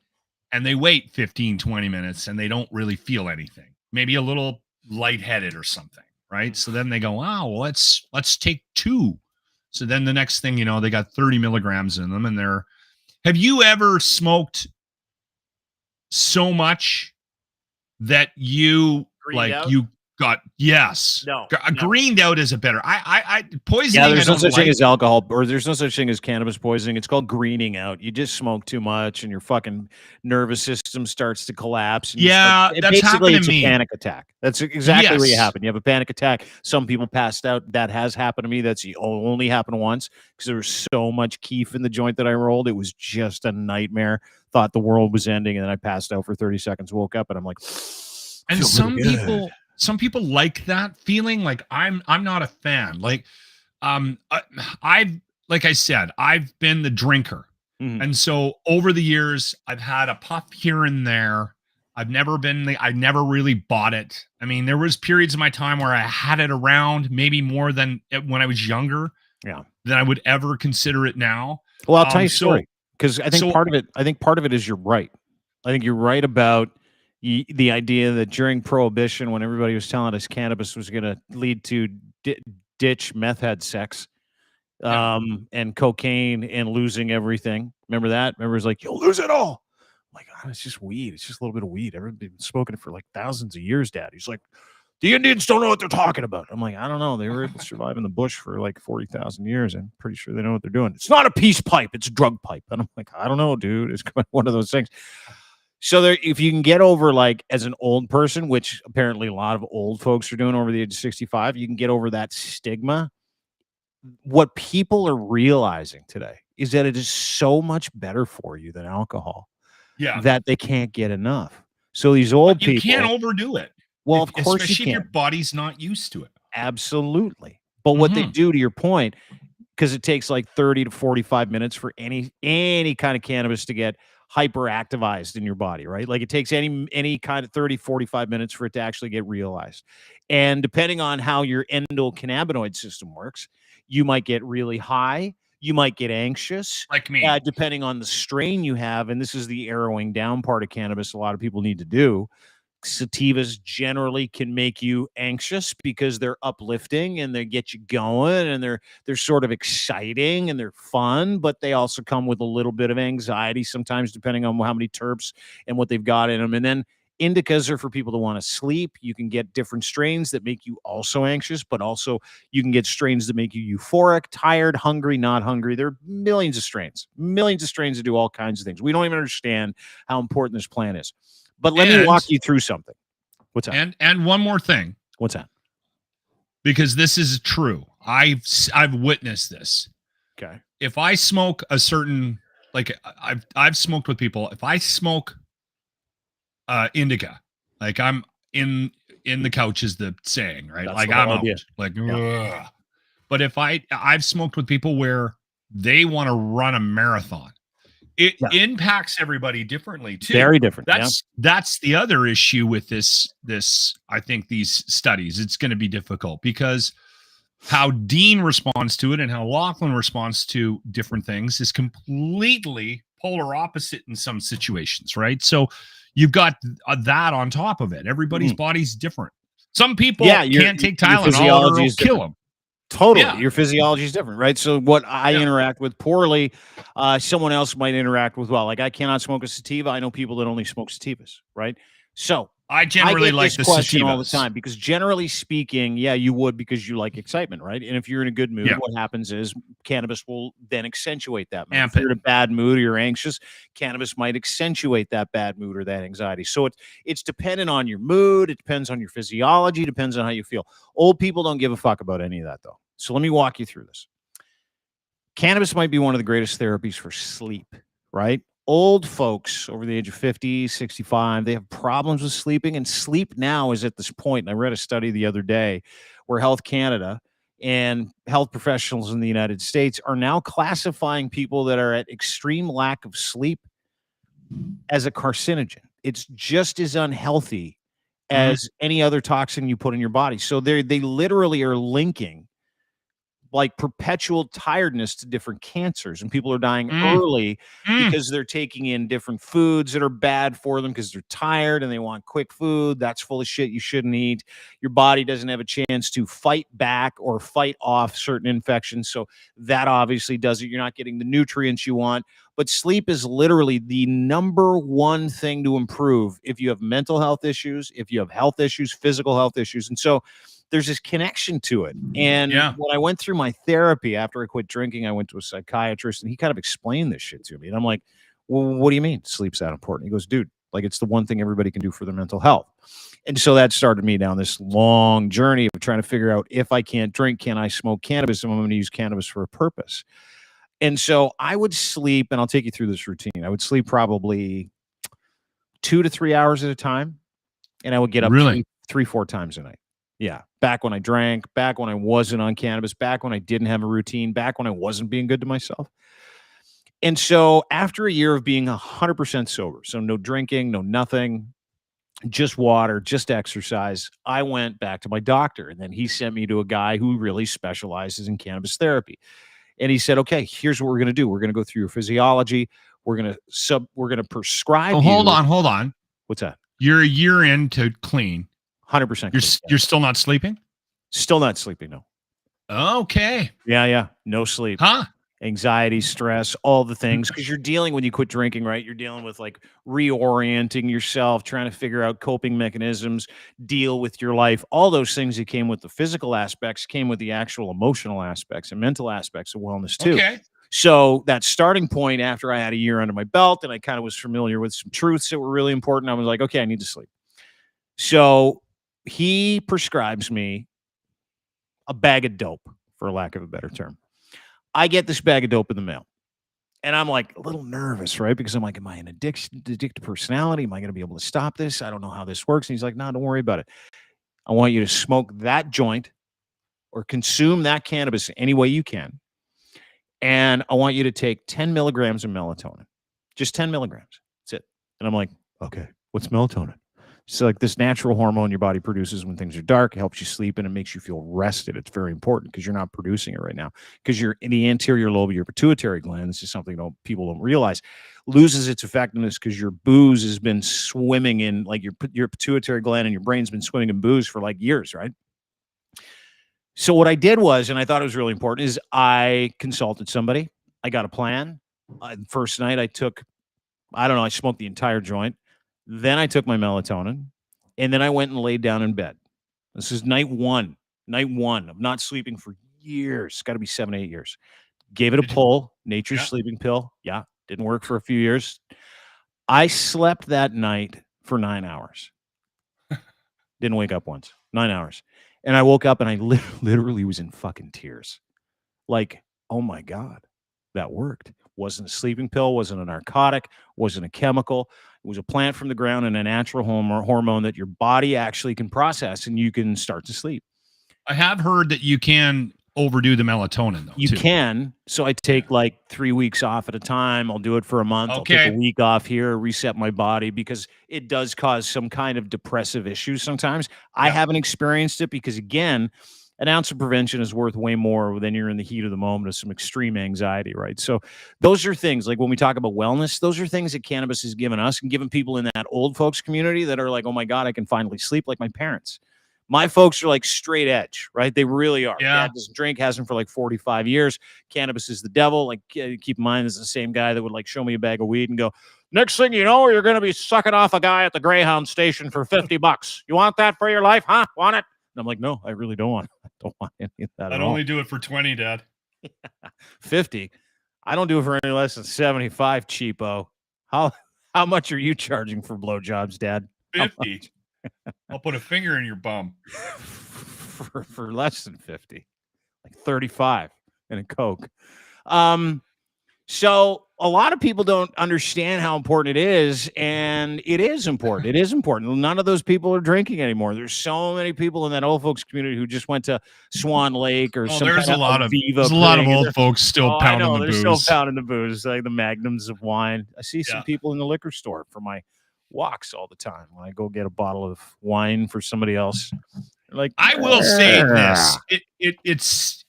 [SPEAKER 1] And they wait 15, 20 minutes and they don't really feel anything. Maybe a little lightheaded or something, right? Mm-hmm. So then they go, oh, well, let's take 2. So then the next thing, they got 30 milligrams in them, and have you ever smoked so much that you
[SPEAKER 2] greened out?
[SPEAKER 1] You got
[SPEAKER 2] no
[SPEAKER 1] greened out is a better poisoning.
[SPEAKER 2] Yeah, there's no such thing as alcohol, or there's no such thing as cannabis poisoning. It's called greening out. You just smoke too much and your fucking nervous system starts to collapse. And
[SPEAKER 1] that's
[SPEAKER 2] basically
[SPEAKER 1] happened
[SPEAKER 2] it's
[SPEAKER 1] to me.
[SPEAKER 2] A panic attack. That's exactly what happened. You have a panic attack. Some people passed out. That has happened to me. That's only happened once because there was so much keef in the joint that I rolled. It was just a nightmare. Thought the world was ending, and then I passed out for 30 seconds, woke up, and I'm like,
[SPEAKER 1] and some people like that feeling. Like I'm not a fan. Like, like I said, I've been the drinker. Mm-hmm. And so over the years, I've had a puff here and there. I never really bought it. I mean, there was periods of my time where I had it around, maybe more than when I was younger.
[SPEAKER 2] Yeah.
[SPEAKER 1] Than I would ever consider it now.
[SPEAKER 2] Well, I'll tell you a story, because I think part of it is you're right. I think you're right about the idea that during Prohibition, when everybody was telling us cannabis was going to lead to ditch meth head sex, and cocaine and losing everything. Remember that? Remember, it was like, you'll lose it all. I'm like, oh, it's just weed. It's just a little bit of weed. Everybody's been smoking it for like thousands of years, Dad. He's like, the Indians don't know what they're talking about. I'm like, I don't know. They were able to survive in the bush for like 40,000 years. I'm pretty sure they know what they're doing. It's not a peace pipe. It's a drug pipe. And I'm like, I don't know, dude. It's one of those things. So if you can get over, like, as an old person, which apparently a lot of old folks are doing over the age of 65, you can get over that stigma. What people are realizing today is that it is so much better for you than alcohol
[SPEAKER 1] Yeah.
[SPEAKER 2] that they can't get enough. So these old
[SPEAKER 1] But you
[SPEAKER 2] people,
[SPEAKER 1] can't overdo it.
[SPEAKER 2] well, of course you
[SPEAKER 1] Especially if your
[SPEAKER 2] can.
[SPEAKER 1] body's not used to it.
[SPEAKER 2] Absolutely. But what they
[SPEAKER 1] Mhm.
[SPEAKER 2] do, to your point, because it takes like 30 to 45 minutes for any kind of cannabis to get hyperactivized in your body, right? Like it takes any kind of 30, 45 minutes for it to actually get realized. And depending on how your endocannabinoid system works, you might get really high, you might get anxious,
[SPEAKER 1] Like me.
[SPEAKER 2] depending on the strain you have. And this is the arrowing down part of cannabis a lot of people need to do. Sativas generally can make you anxious because they're uplifting and they get you going, and they're sort of exciting and they're fun, but they also come with a little bit of anxiety sometimes, depending on how many terps and what they've got in them. And then indicas are for people that want to sleep. You can get different strains that make you also anxious, but also you can get strains that make you euphoric, tired, hungry, not hungry. There are millions of strains that do all kinds of things. We don't even understand how important this plant is. But let me walk
[SPEAKER 1] And
[SPEAKER 2] you through something. What's that?
[SPEAKER 1] and one more thing,
[SPEAKER 2] What's that?
[SPEAKER 1] because this is true. I've witnessed this.
[SPEAKER 2] Okay.
[SPEAKER 1] If I smoke a certain, like I've smoked with people. If I smoke indica, like I'm in the couch is the saying, right?
[SPEAKER 2] That's
[SPEAKER 1] Like
[SPEAKER 2] the whole
[SPEAKER 1] I'm
[SPEAKER 2] idea.
[SPEAKER 1] out. Like
[SPEAKER 2] Yeah.
[SPEAKER 1] ugh. But if I've smoked with people where they want to run a marathon. It
[SPEAKER 2] Yeah.
[SPEAKER 1] impacts everybody differently too.
[SPEAKER 2] Very different. Yeah.
[SPEAKER 1] That's the other issue with this I think these studies. It's going to be difficult because how Dean responds to it and how Lochlin responds to different things is completely polar opposite in some situations, right? So you've got that on top of it. Everybody's
[SPEAKER 2] Mhm.
[SPEAKER 1] body's different. Some people
[SPEAKER 2] Yeah,
[SPEAKER 1] can't take
[SPEAKER 2] your
[SPEAKER 1] Tylenol or
[SPEAKER 2] physiology
[SPEAKER 1] it'll
[SPEAKER 2] is
[SPEAKER 1] kill
[SPEAKER 2] different.
[SPEAKER 1] them.
[SPEAKER 2] Totally.
[SPEAKER 1] Yeah,
[SPEAKER 2] Your physiology is different, right? So what I
[SPEAKER 1] yeah.
[SPEAKER 2] interact with poorly, someone else might interact with well. Like I cannot smoke a sativa. I know people that only smoke sativas, right? So
[SPEAKER 1] I
[SPEAKER 2] I
[SPEAKER 1] generally
[SPEAKER 2] get
[SPEAKER 1] like
[SPEAKER 2] this
[SPEAKER 1] the
[SPEAKER 2] question all the
[SPEAKER 1] sativas.
[SPEAKER 2] time because generally speaking, yeah, you would because you like excitement, right? And if you're in a good mood,
[SPEAKER 1] Yeah,
[SPEAKER 2] what happens is cannabis will then accentuate that mood. If
[SPEAKER 1] amp
[SPEAKER 2] you're
[SPEAKER 1] it.
[SPEAKER 2] in a bad mood or you're anxious, cannabis might accentuate that bad mood or that anxiety. So it's dependent on your mood, it depends on your physiology, it depends on how you feel. Old people don't give a fuck about any of that though. So let me walk you through this. Cannabis might be one of the greatest therapies for sleep, right? Old folks over the age of 50, 65, they have problems with sleeping, and sleep now is at this point. And I read a study the other day where Health Canada and health professionals in the United States are now classifying people that are at extreme lack of sleep as a carcinogen. It's just as unhealthy
[SPEAKER 1] Mhm.
[SPEAKER 2] as any other toxin you put in your body. So they literally are linking like perpetual tiredness to different cancers, and people are dying
[SPEAKER 1] Mm,
[SPEAKER 2] early
[SPEAKER 1] mm.
[SPEAKER 2] because they're taking in different foods that are bad for them because they're tired and they want quick food that's full of shit you shouldn't eat. Your body doesn't have a chance to fight back or fight off certain infections, so that obviously does it. You're not getting the nutrients you want. But sleep is literally the number one thing to improve if you have mental health issues, if you have health issues, physical health issues. And so there's this connection to it. And
[SPEAKER 1] Yeah.
[SPEAKER 2] when I went through my therapy after I quit drinking, I went to a psychiatrist and he kind of explained this shit to me. And I'm like, well, what do you mean sleep's that important? He goes, dude, like it's the one thing everybody can do for their mental health. And so that started me down this long journey of trying to figure out if I can't drink, can I smoke cannabis? And I'm going to use cannabis for a purpose. And so I would sleep, and I'll take you through this routine. I would sleep probably 2 to 3 hours at a time, and I would get up
[SPEAKER 1] Really?
[SPEAKER 2] three, 4 times a night. Yeah. Back when I drank, back when I wasn't on cannabis, back when I didn't have a routine, back when I wasn't being good to myself. And so after a year of being 100% sober, so no drinking, no nothing, just water, just exercise, I went back to my doctor. And then he sent me to a guy who really specializes in cannabis therapy. And he said, okay, here's what we're going to do. We're going to go through your physiology. We're going to prescribe
[SPEAKER 1] So
[SPEAKER 2] you.
[SPEAKER 1] hold on.
[SPEAKER 2] What's that?
[SPEAKER 1] You're a year into clean.
[SPEAKER 2] 100% clean.
[SPEAKER 1] You're still not sleeping?
[SPEAKER 2] Still not sleeping. No.
[SPEAKER 1] Okay.
[SPEAKER 2] Yeah. Yeah. No sleep.
[SPEAKER 1] Huh?
[SPEAKER 2] Anxiety, stress, all the things, because you're dealing when you quit drinking, right? You're dealing with like reorienting yourself, trying to figure out coping mechanisms, deal with your life. All those things that came with the physical aspects came with the actual emotional aspects and mental aspects of wellness too.
[SPEAKER 1] Okay.
[SPEAKER 2] So that starting point after I had a year under my belt and I kind of was familiar with some truths that were really important, I was like, okay, I need to sleep. So he prescribes me a bag of dope, for lack of a better term. I get this bag of dope in the mail. And I'm like a little nervous, right? Because I'm like, am I an addicted personality? Am I going to be able to stop this? I don't know how this works. And he's like, no, don't worry about it. I want you to smoke that joint or consume that cannabis any way you can. And I want you to take 10 milligrams of melatonin, just 10 milligrams. That's it. And I'm like, okay, what's melatonin? It's like this natural hormone your body produces when things are dark. It helps you sleep and it makes you feel rested. It's very important because you're not producing it right now. Because you're in the anterior lobe of your pituitary gland. This is something people don't realize. Loses its effectiveness because your booze has been swimming in, like your pituitary gland and your brain's been swimming in booze for like years, right? So what I did was, and I thought it was really important, is I consulted somebody. I got a plan. First night I took, I smoked the entire joint. Then I took my melatonin, and then I went and laid down in bed. This is night one of not sleeping for years. Got to be 7, 8 years. Gave it a pull, nature's sleeping pill. Yeah, didn't work for a few years. I slept that night for 9 hours. Didn't wake up once. 9 hours. And I woke up and I literally was in fucking tears. Like, oh my God, that worked. Wasn't a sleeping pill, wasn't a narcotic, wasn't a chemical. It was a plant from the ground and a natural hormone that your body actually can process and you can start to sleep.
[SPEAKER 1] I have heard that you can overdo the melatonin, though.
[SPEAKER 2] You can. So I take like 3 weeks off at a time. I'll do it for a month.
[SPEAKER 1] Okay.
[SPEAKER 2] I'll take a week off here, reset my body because it does cause some kind of depressive issues sometimes. I haven't experienced it because, again, an ounce of prevention is worth way more than you're in the heat of the moment of some extreme anxiety, right? So those are things like when we talk about wellness, those are things that cannabis has given us and given people in that old folks community that are like, oh my God, I can finally sleep, like my parents. My folks are like straight edge, right? They really are.
[SPEAKER 1] Yeah.
[SPEAKER 2] Dad doesn't drink, hasn't for like 45 years. Cannabis is the devil. Like, keep in mind, this is the same guy that would like show me a bag of weed and go, next thing you know, you're going to be sucking off a guy at the Greyhound station for $50. You want that for your life, huh? Want it? And I'm like, no, I really don't want it. I don't want any of that.
[SPEAKER 1] I'd only do it for 20, Dad.
[SPEAKER 2] 50. I don't do it for any less than 75, cheapo. How much are you charging for blowjobs, Dad?
[SPEAKER 1] 50. I'll put a finger in your bum.
[SPEAKER 2] for less than 50, like 35 and a Coke. So a lot of people don't understand how important it is, and it is important. It is important. None of those people are drinking anymore. There's so many people in that old folks community who just went to Swan Lake or some
[SPEAKER 1] there's
[SPEAKER 2] kind
[SPEAKER 1] a lot of
[SPEAKER 2] Viva
[SPEAKER 1] there's a lot of
[SPEAKER 2] thing.
[SPEAKER 1] old folks still pounding the booze.
[SPEAKER 2] They're still pounding the booze, like the magnums of wine. I see some people in the liquor store for my walks all the time when I go get a bottle of wine for somebody else. Like,
[SPEAKER 1] I will say this, it's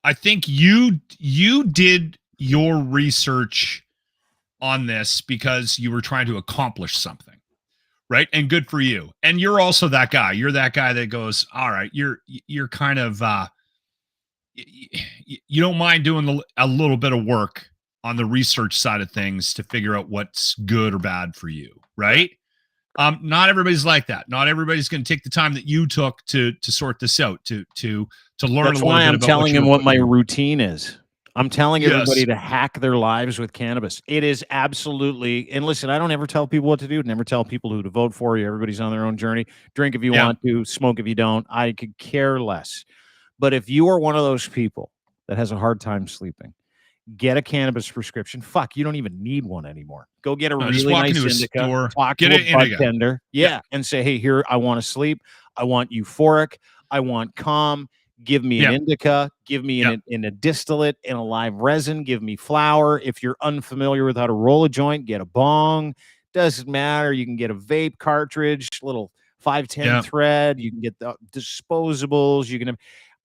[SPEAKER 1] I think you did your research on this because you were trying to accomplish something, right? And good for you. And you're also that guy. You're that guy that goes, all right, you're kind of you don't mind doing a little bit of work on the research side of things to figure out what's good or bad for you, right? Not everybody's like that. Not everybody's going to take the time that you took to sort this out, to learn
[SPEAKER 2] That's
[SPEAKER 1] a little
[SPEAKER 2] why
[SPEAKER 1] bit
[SPEAKER 2] I'm
[SPEAKER 1] about
[SPEAKER 2] telling him what my routine is. I'm telling everybody to hack their lives with cannabis. It is absolutely, and listen, I don't ever tell people what to do, never tell people who to vote for you. Everybody's on their own journey. Drink if you want to, smoke if you don't. I could care less. But if you are one of those people that has a hard time sleeping, get a cannabis prescription. Fuck, you don't even need one anymore. Go get a really nice indica. Talk to a bartender. And say, hey, here, I want to sleep. I want euphoric. I want calm. Give me an indica. Give me in a distillate and a live resin. Give me flower. If you're unfamiliar with how to roll a joint, get a bong. Doesn't matter. You can get a vape cartridge, little 510 thread. You can get the disposables. You can have.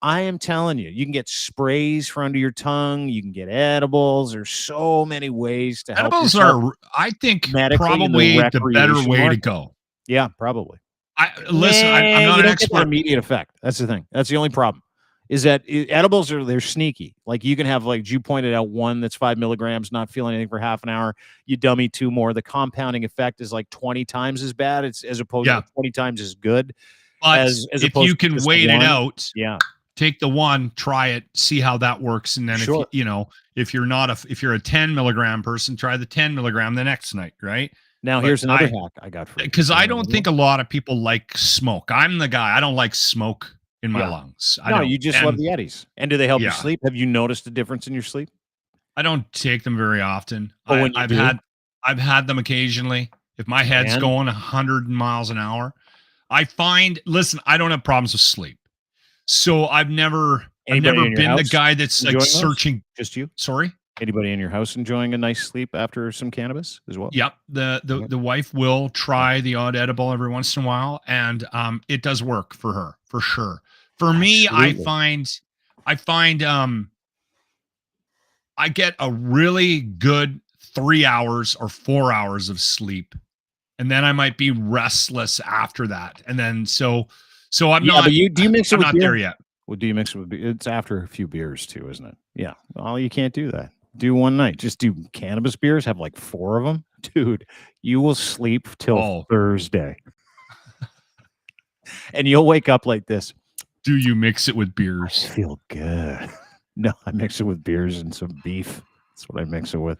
[SPEAKER 2] I am telling you, you can get sprays for under your tongue. You can get edibles. There's so many ways to help.
[SPEAKER 1] Edibles are, I think, probably the better way to go.
[SPEAKER 2] Yeah, probably.
[SPEAKER 1] I'm not an expert.
[SPEAKER 2] Immediate effect. That's the thing. That's the only problem. Is that edibles they're sneaky. Like you can have, like you pointed out, one that's 5 milligrams, not feeling anything for half an hour. You dummy 2 more. The compounding effect is like 20 times as bad. It's as opposed to 20 times as good.
[SPEAKER 1] But as if you can wait it out, take the one, try it, see how that works, and then if you're a 10 milligram person, try the 10 milligram the next night, right?
[SPEAKER 2] Now here's another hack I got for you.
[SPEAKER 1] Because I don't think a lot of people like smoke. I'm the guy. I don't like smoke in my lungs.
[SPEAKER 2] You just love the Eddies. And do they help you sleep? Have you noticed a difference in your sleep?
[SPEAKER 1] I don't take them very often.
[SPEAKER 2] But when you
[SPEAKER 1] I've had them occasionally. If my head's going 100 miles an hour, listen, I don't have problems with sleep. So I've never been the guy that's like searching.
[SPEAKER 2] Just you?
[SPEAKER 1] Sorry?
[SPEAKER 2] Anybody in your house enjoying a nice sleep after some cannabis as well?
[SPEAKER 1] Yep. The wife will try the odd edible every once in a while, and it does work for her, for sure. For me, I find I get a really good 3 hours or 4 hours of sleep, and then I might be restless after that. And then so I'm not.
[SPEAKER 2] But do you mix it with
[SPEAKER 1] not
[SPEAKER 2] beer?
[SPEAKER 1] There yet.
[SPEAKER 2] Well, do you mix it with beer? It's after a few beers too, isn't it? Yeah. Well, you can't do that. Do one night. Just do cannabis beers. Have like 4 of them, dude. You will sleep till Thursday, and you'll wake up like this.
[SPEAKER 1] Do you mix it with beers?
[SPEAKER 2] I feel good. No, I mix it with beers and some beef. That's what I mix it with.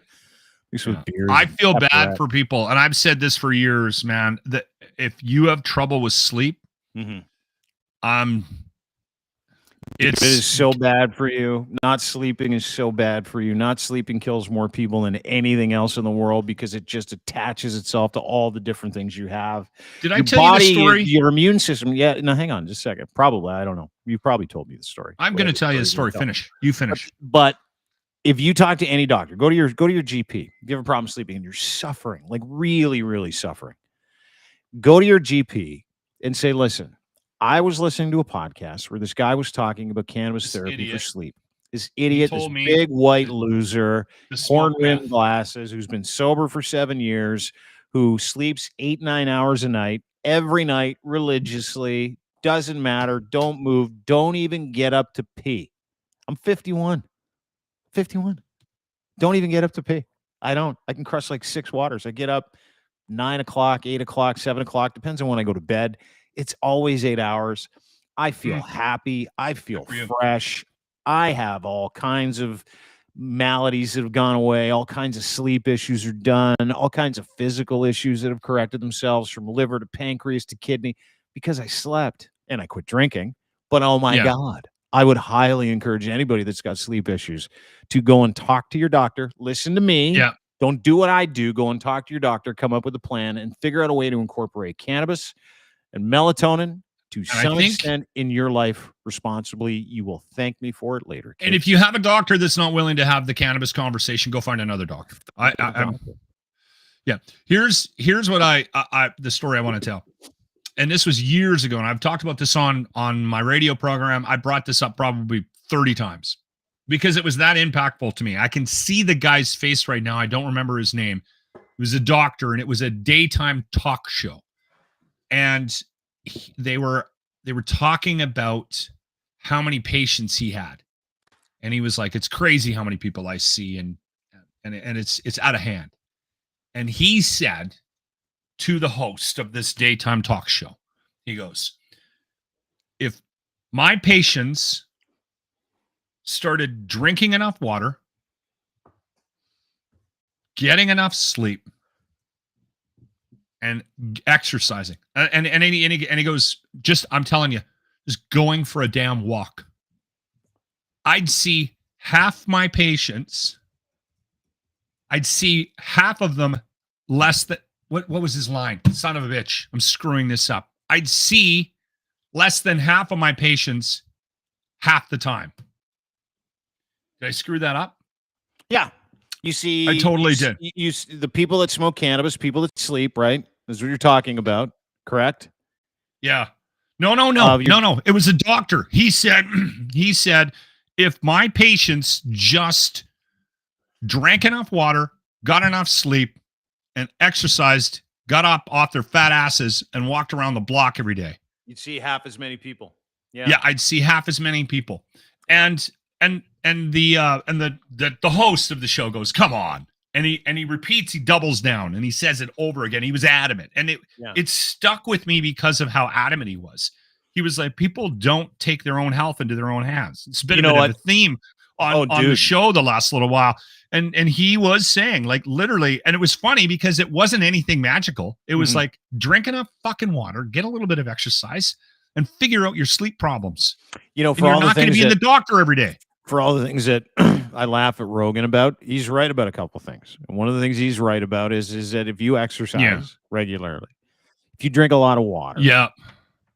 [SPEAKER 2] Mix it with beers.
[SPEAKER 1] I feel bad for people, and I've said this for years, man. That if you have trouble with sleep,
[SPEAKER 2] it is so bad for you. Not sleeping is so bad for you. Not sleeping kills more people than anything else in the world because it just attaches itself to all the different things you have.
[SPEAKER 1] Did I tell you the story?
[SPEAKER 2] Your immune system. Yeah. No, hang on just a second. Probably. I don't know. You probably told me the story.
[SPEAKER 1] I'm going to tell you the story. Finish. You finish.
[SPEAKER 2] But if you talk to any doctor, go to your GP. If you have a problem sleeping and you're suffering, like really, really suffering, go to your GP and say, listen, I was listening to a podcast where this guy was talking about cannabis therapy for sleep. This idiot, this big white loser, horn-rimmed glasses, who's been sober for 7 years, who sleeps 8-9 hours a night, every night religiously, doesn't matter, don't move, don't even get up to pee. I'm 51. 51. Don't even get up to pee. I don't. I can crush like 6 waters. I get up 9 o'clock, 8 o'clock, 7 o'clock, depends on when I go to bed. It's always 8 hours. I feel happy. I feel fresh. I have all kinds of maladies that have gone away. All kinds of sleep issues are done. All kinds of physical issues that have corrected themselves from liver to pancreas to kidney because I slept and I quit drinking. But oh my God, I would highly encourage anybody that's got sleep issues to go and talk to your doctor. Listen to me.
[SPEAKER 1] Yeah.
[SPEAKER 2] Don't do what I do. Go and talk to your doctor, come up with a plan, and figure out a way to incorporate cannabis and melatonin to some extent in your life responsibly. You will thank me for it later.
[SPEAKER 1] And if you have a doctor that's not willing to have the cannabis conversation, go find another doctor. Here's what the story I want to tell. And this was years ago, and I've talked about this on my radio program. I brought this up probably 30 times because it was that impactful to me. I can see the guy's face right now. I don't remember his name. It was a doctor, and it was a daytime talk show. And they were talking about how many patients he had, and he was like, "It's crazy how many people I see, and it's out of hand." And he said to the host of this daytime talk show, he goes, "If my patients started drinking enough water, getting enough sleep, and exercising," and he goes, "I'm telling you, just going for a damn walk, I'd see half my patients. I'd see half of them less than what was his line? Son of a bitch, I'm screwing this up. I'd see less than half of my patients half the time." Did I screw that up?
[SPEAKER 2] Yeah. You see,
[SPEAKER 1] I totally did.
[SPEAKER 2] You the people that smoke cannabis, people that sleep, right? That's what you're talking about, correct?
[SPEAKER 1] Yeah. No. It was a doctor. He said, if my patients just drank enough water, got enough sleep, and exercised, got up off their fat asses, and walked around the block every day,
[SPEAKER 2] you'd see half as many people.
[SPEAKER 1] Yeah, I'd see half as many people. And the host of the show goes, "Come on." And he repeats, he doubles down, and he says it over again. He was adamant. And it stuck with me because of how adamant he was. He was like, people don't take their own health into their own hands. It's been a bit of a theme on the show the last little while. And he was saying, like, literally, and it was funny because it wasn't anything magical. It was like, drink enough fucking water, get a little bit of exercise, and figure out your sleep problems.
[SPEAKER 2] For
[SPEAKER 1] you're not going to be in the doctor every day.
[SPEAKER 2] for all the things that I laugh at Rogan about, he's right about a couple things. And one of the things he's right about is that if you exercise regularly, if you drink a lot of water,
[SPEAKER 1] Yeah.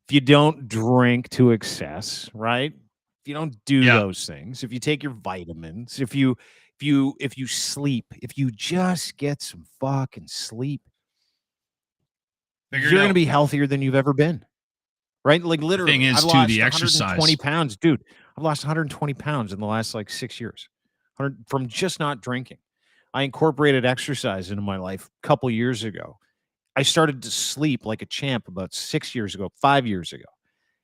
[SPEAKER 2] if you don't drink to excess, right? If you don't do
[SPEAKER 1] Yeah.
[SPEAKER 2] those things, if you take your vitamins, if you sleep, if you just get some fucking sleep, you're going to be healthier than you've ever been. Right? Like literally,
[SPEAKER 1] thing is,
[SPEAKER 2] I've
[SPEAKER 1] too,
[SPEAKER 2] lost
[SPEAKER 1] the
[SPEAKER 2] 120
[SPEAKER 1] exercise.
[SPEAKER 2] pounds, dude. I've lost 120 pounds in the last like 6 years from just not drinking. I incorporated exercise into my life a couple years ago. I started to sleep like a champ about 6 years ago, 5 years ago.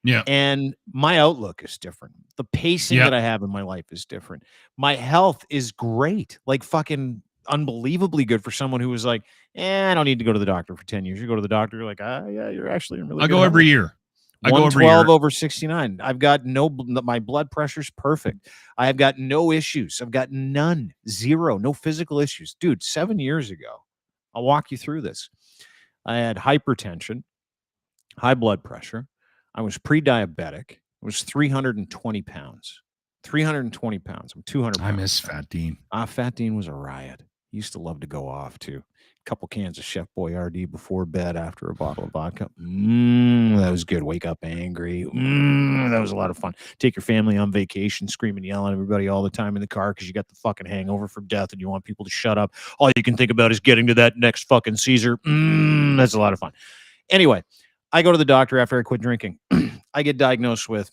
[SPEAKER 1] Yeah.
[SPEAKER 2] And my outlook is different. The pacing that I have in my life is different. My health is great, like fucking unbelievably good for someone who was like, I don't need to go to the doctor for 10 years. You go to the doctor, you're like, yeah, you're actually in really
[SPEAKER 1] I
[SPEAKER 2] good
[SPEAKER 1] go
[SPEAKER 2] health.
[SPEAKER 1] every year. I go every
[SPEAKER 2] 112
[SPEAKER 1] year.
[SPEAKER 2] over 69. I've got my blood pressure's perfect. I have got no issues. I've got none, zero, no physical issues. Dude, 7 years ago, I'll walk you through this. I had hypertension, high blood pressure. I was pre-diabetic. I was 320 pounds. 320 pounds. I'm 200 pounds.
[SPEAKER 1] I miss Fat Dean.
[SPEAKER 2] Fat Dean was a riot. He used to love to go off, too. Couple cans of Chef Boyardee before bed after a bottle of vodka. That was good. Wake up angry. That was a lot of fun. Take your family on vacation, screaming, yelling at everybody all the time in the car because you got the fucking hangover from death and you want people to shut up. All you can think about is getting to that next fucking Caesar. That's a lot of fun. Anyway, I go to the doctor after I quit drinking. I get diagnosed with,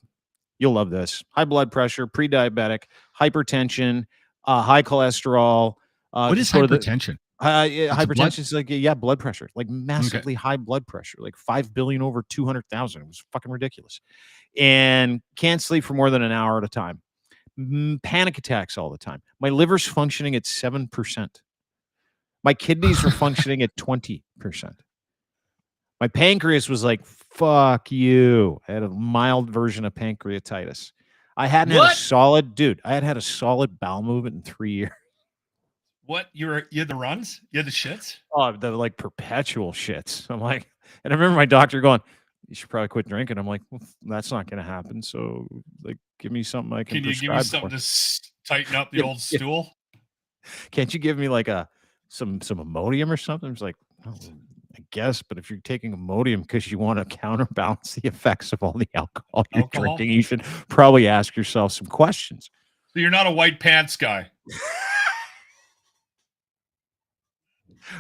[SPEAKER 2] you'll love this, high blood pressure, pre-diabetic, hypertension, high cholesterol.
[SPEAKER 1] What is hypertension?
[SPEAKER 2] Hypertension is like, blood pressure, like massively high blood pressure, like 5 billion over 200,000. It was fucking ridiculous. And can't sleep for more than an hour at a time. Panic attacks all the time. My liver's functioning at 7%. My kidneys are functioning at 20%. My pancreas was like, fuck you. I had a mild version of pancreatitis. I hadn't had a solid, I had a solid bowel movement in 3 years.
[SPEAKER 1] What? You had the runs? You had the shits?
[SPEAKER 2] Oh, the like perpetual shits. I'm like, and I remember my doctor going, you should probably quit drinking. I'm like, well, that's not going to happen. So, like, give me something I can prescribe. Can you give me
[SPEAKER 1] something to tighten up the old stool?
[SPEAKER 2] Can't you give me like some Imodium or something? It's like, oh, I guess, but if you're taking Imodium because you want to counterbalance the effects of all the alcohol you're drinking, you should probably ask yourself some questions.
[SPEAKER 1] So you're not a white pants guy.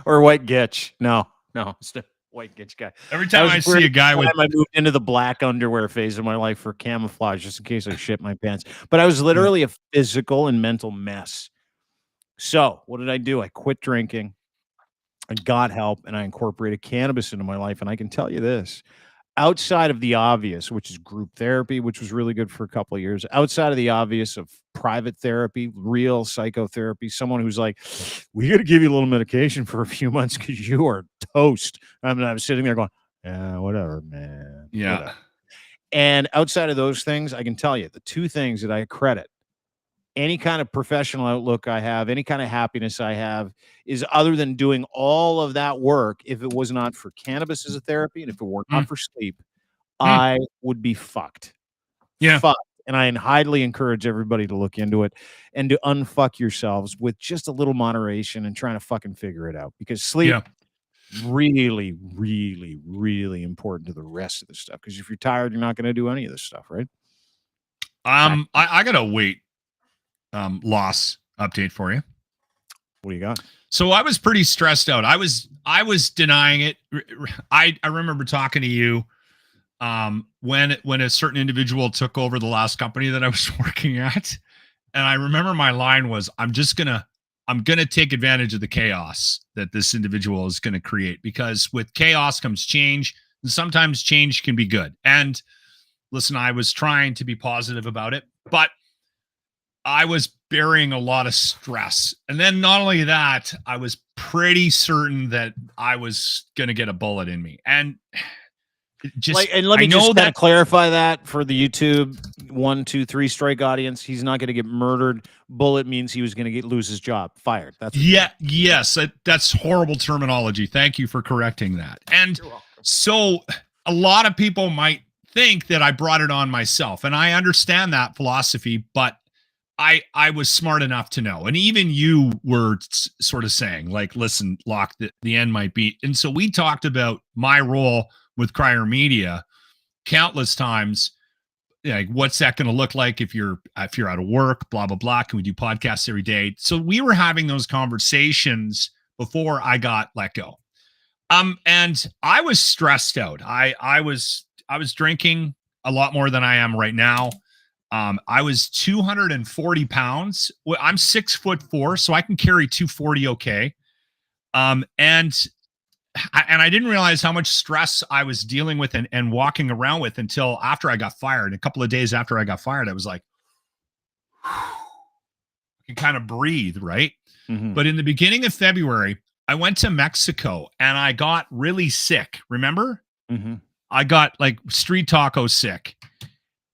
[SPEAKER 2] Or white gitch. No, it's the white gitch guy.
[SPEAKER 1] Every time I see a guy with...
[SPEAKER 2] I moved into the black underwear phase of my life for camouflage, just in case I shit my pants. But I was literally a physical and mental mess. So what did I do? I quit drinking. I got help, and I incorporated cannabis into my life. And I can tell you this. Outside of the obvious, which is group therapy, which was really good for a couple of years, outside of the obvious of private therapy, real psychotherapy, someone who's like, we got to give you a little medication for a few months because you are toast. I mean, I was sitting there going, yeah, whatever, man.
[SPEAKER 1] Yeah.
[SPEAKER 2] Whatever. And outside of those things, I can tell you the two things that I credit any kind of professional outlook I have, any kind of happiness I have, is other than doing all of that work, if it was not for cannabis as a therapy and if it were not for sleep, I would be fucked.
[SPEAKER 1] Yeah.
[SPEAKER 2] Fucked. And I highly encourage everybody to look into it and to unfuck yourselves with just a little moderation and trying to fucking figure it out. Because sleep really, really, really important to the rest of the stuff. Because if you're tired, you're not going to do any of this stuff, right?
[SPEAKER 1] I got to wait. Loss update for you.
[SPEAKER 2] What do you got?
[SPEAKER 1] So I was pretty stressed out. I was denying it. I remember talking to you when a certain individual took over the last company that I was working at, and I remember my line was, I'm gonna take advantage of the chaos that this individual is going to create, because with chaos comes change, and sometimes change can be good. And listen, I was trying to be positive about it, but I was bearing a lot of stress. And then not only that, I was pretty certain that I was going to get a bullet in me. And just,
[SPEAKER 2] and let me just kind of clarify that for the YouTube 1, 2, 3 strike audience. He's not going to get murdered. Bullet means he was going to lose his job, fired. That's
[SPEAKER 1] yes. That's horrible terminology. Thank you for correcting that. And so a lot of people might think that I brought it on myself, and I understand that philosophy, but I was smart enough to know, and even you were sort of saying, like, listen, Locke, the end might be. And so we talked about my role with Crier Media countless times. Like, what's that going to look like if you're out of work? Blah blah blah. Can we do podcasts every day? So we were having those conversations before I got let go. And I was stressed out. I was drinking a lot more than I am right now. I was 240 pounds. Well, I'm 6'4", so I can carry 240 okay. And I didn't realize how much stress I was dealing with and walking around with until after I got fired. A couple of days after I got fired, I was like, I can kind of breathe, right?
[SPEAKER 2] Mm-hmm.
[SPEAKER 1] But in the beginning of February, I went to Mexico and I got really sick. Remember?
[SPEAKER 2] Mm-hmm.
[SPEAKER 1] I got like street taco sick.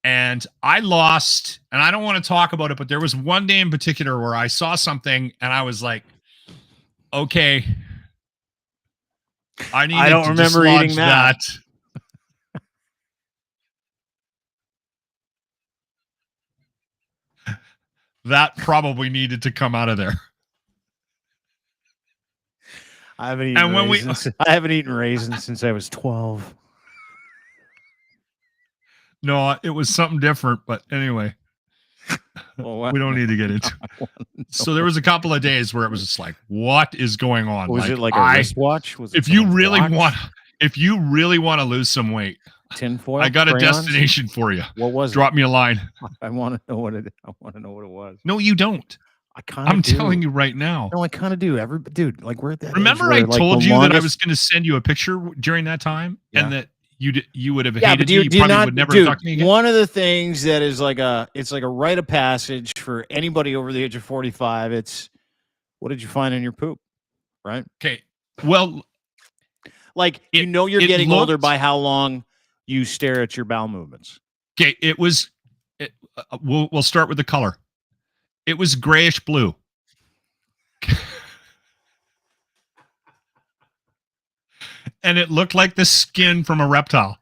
[SPEAKER 1] And I lost, and I don't want to talk about it, but there was one day in particular where I saw something and I was like, okay, I
[SPEAKER 2] don't remember eating that.
[SPEAKER 1] That probably needed to come out of there.
[SPEAKER 2] I haven't eaten raisins since I was 12.
[SPEAKER 1] No, it was something different, but anyway,
[SPEAKER 2] Well,
[SPEAKER 1] we don't need to get into it. So there was a couple of days where it was just like, what is going on?
[SPEAKER 2] Was it like a wristwatch?
[SPEAKER 1] If you really want to lose some weight,
[SPEAKER 2] tinfoil,
[SPEAKER 1] I got
[SPEAKER 2] crayons?
[SPEAKER 1] a destination for you.
[SPEAKER 2] What was
[SPEAKER 1] Drop me a line.
[SPEAKER 2] I want to know what it was.
[SPEAKER 1] No, you don't. I'm telling you right now.
[SPEAKER 2] No, I kind of do. Dude, like we're at that.
[SPEAKER 1] Remember, I told you that I was going to send you a picture during that time, and that you would have hated me. You probably would never talk to me again.
[SPEAKER 2] One of the things that is it's like a rite of passage for anybody over the age of 45. It's, what did you find in your poop? Right?
[SPEAKER 1] Okay. Well,
[SPEAKER 2] like, you're getting older by how long you stare at your bowel movements.
[SPEAKER 1] Okay. We'll start with the color. It was grayish blue. And it looked like the skin from a reptile.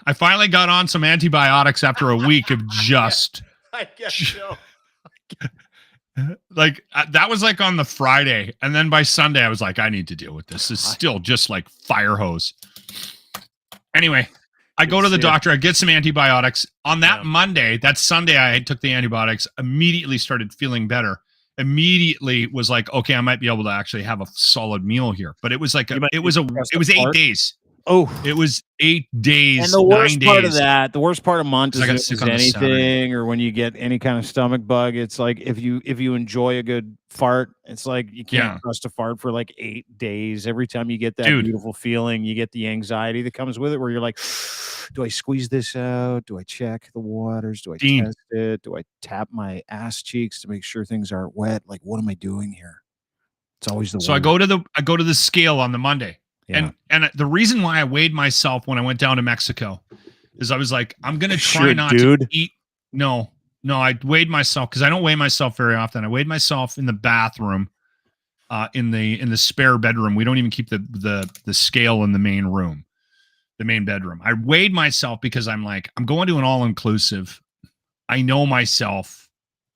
[SPEAKER 1] I finally got on some antibiotics after a week of just.
[SPEAKER 2] I guess so.
[SPEAKER 1] Like, that was like on the Friday. And then by Sunday, I was like, I need to deal with this. It's still just like fire hose. Anyway, I go to the doctor. I get some antibiotics. On that Monday, that Sunday, I took the antibiotics, immediately started feeling better. Immediately was like, okay, I might be able to actually have a solid meal here. But it was like, it was 8 days.
[SPEAKER 2] Oh,
[SPEAKER 1] it was 8 days.
[SPEAKER 2] And the worst
[SPEAKER 1] 9
[SPEAKER 2] part
[SPEAKER 1] days.
[SPEAKER 2] of that, the worst part of months is anything,
[SPEAKER 1] Saturday.
[SPEAKER 2] or when you get any kind of stomach bug. It's like if you enjoy a good fart, it's like you can't trust a fart for like 8 days. Every time you get that beautiful feeling, you get the anxiety that comes with it, where you're like, do I squeeze this out? Do I check the waters? Do I test it? Do I tap my ass cheeks to make sure things aren't wet? Like, what am I doing here? It's always the
[SPEAKER 1] so
[SPEAKER 2] word.
[SPEAKER 1] I go to the scale on the Monday. Yeah. And the reason why I weighed myself when I went down to Mexico is I was like, I'm going to try not to eat. No, I weighed myself because I don't weigh myself very often. I weighed myself in the bathroom, in the spare bedroom. We don't even keep the scale in the main room, the main bedroom. I weighed myself because I'm like, I'm going to an all-inclusive. I know myself.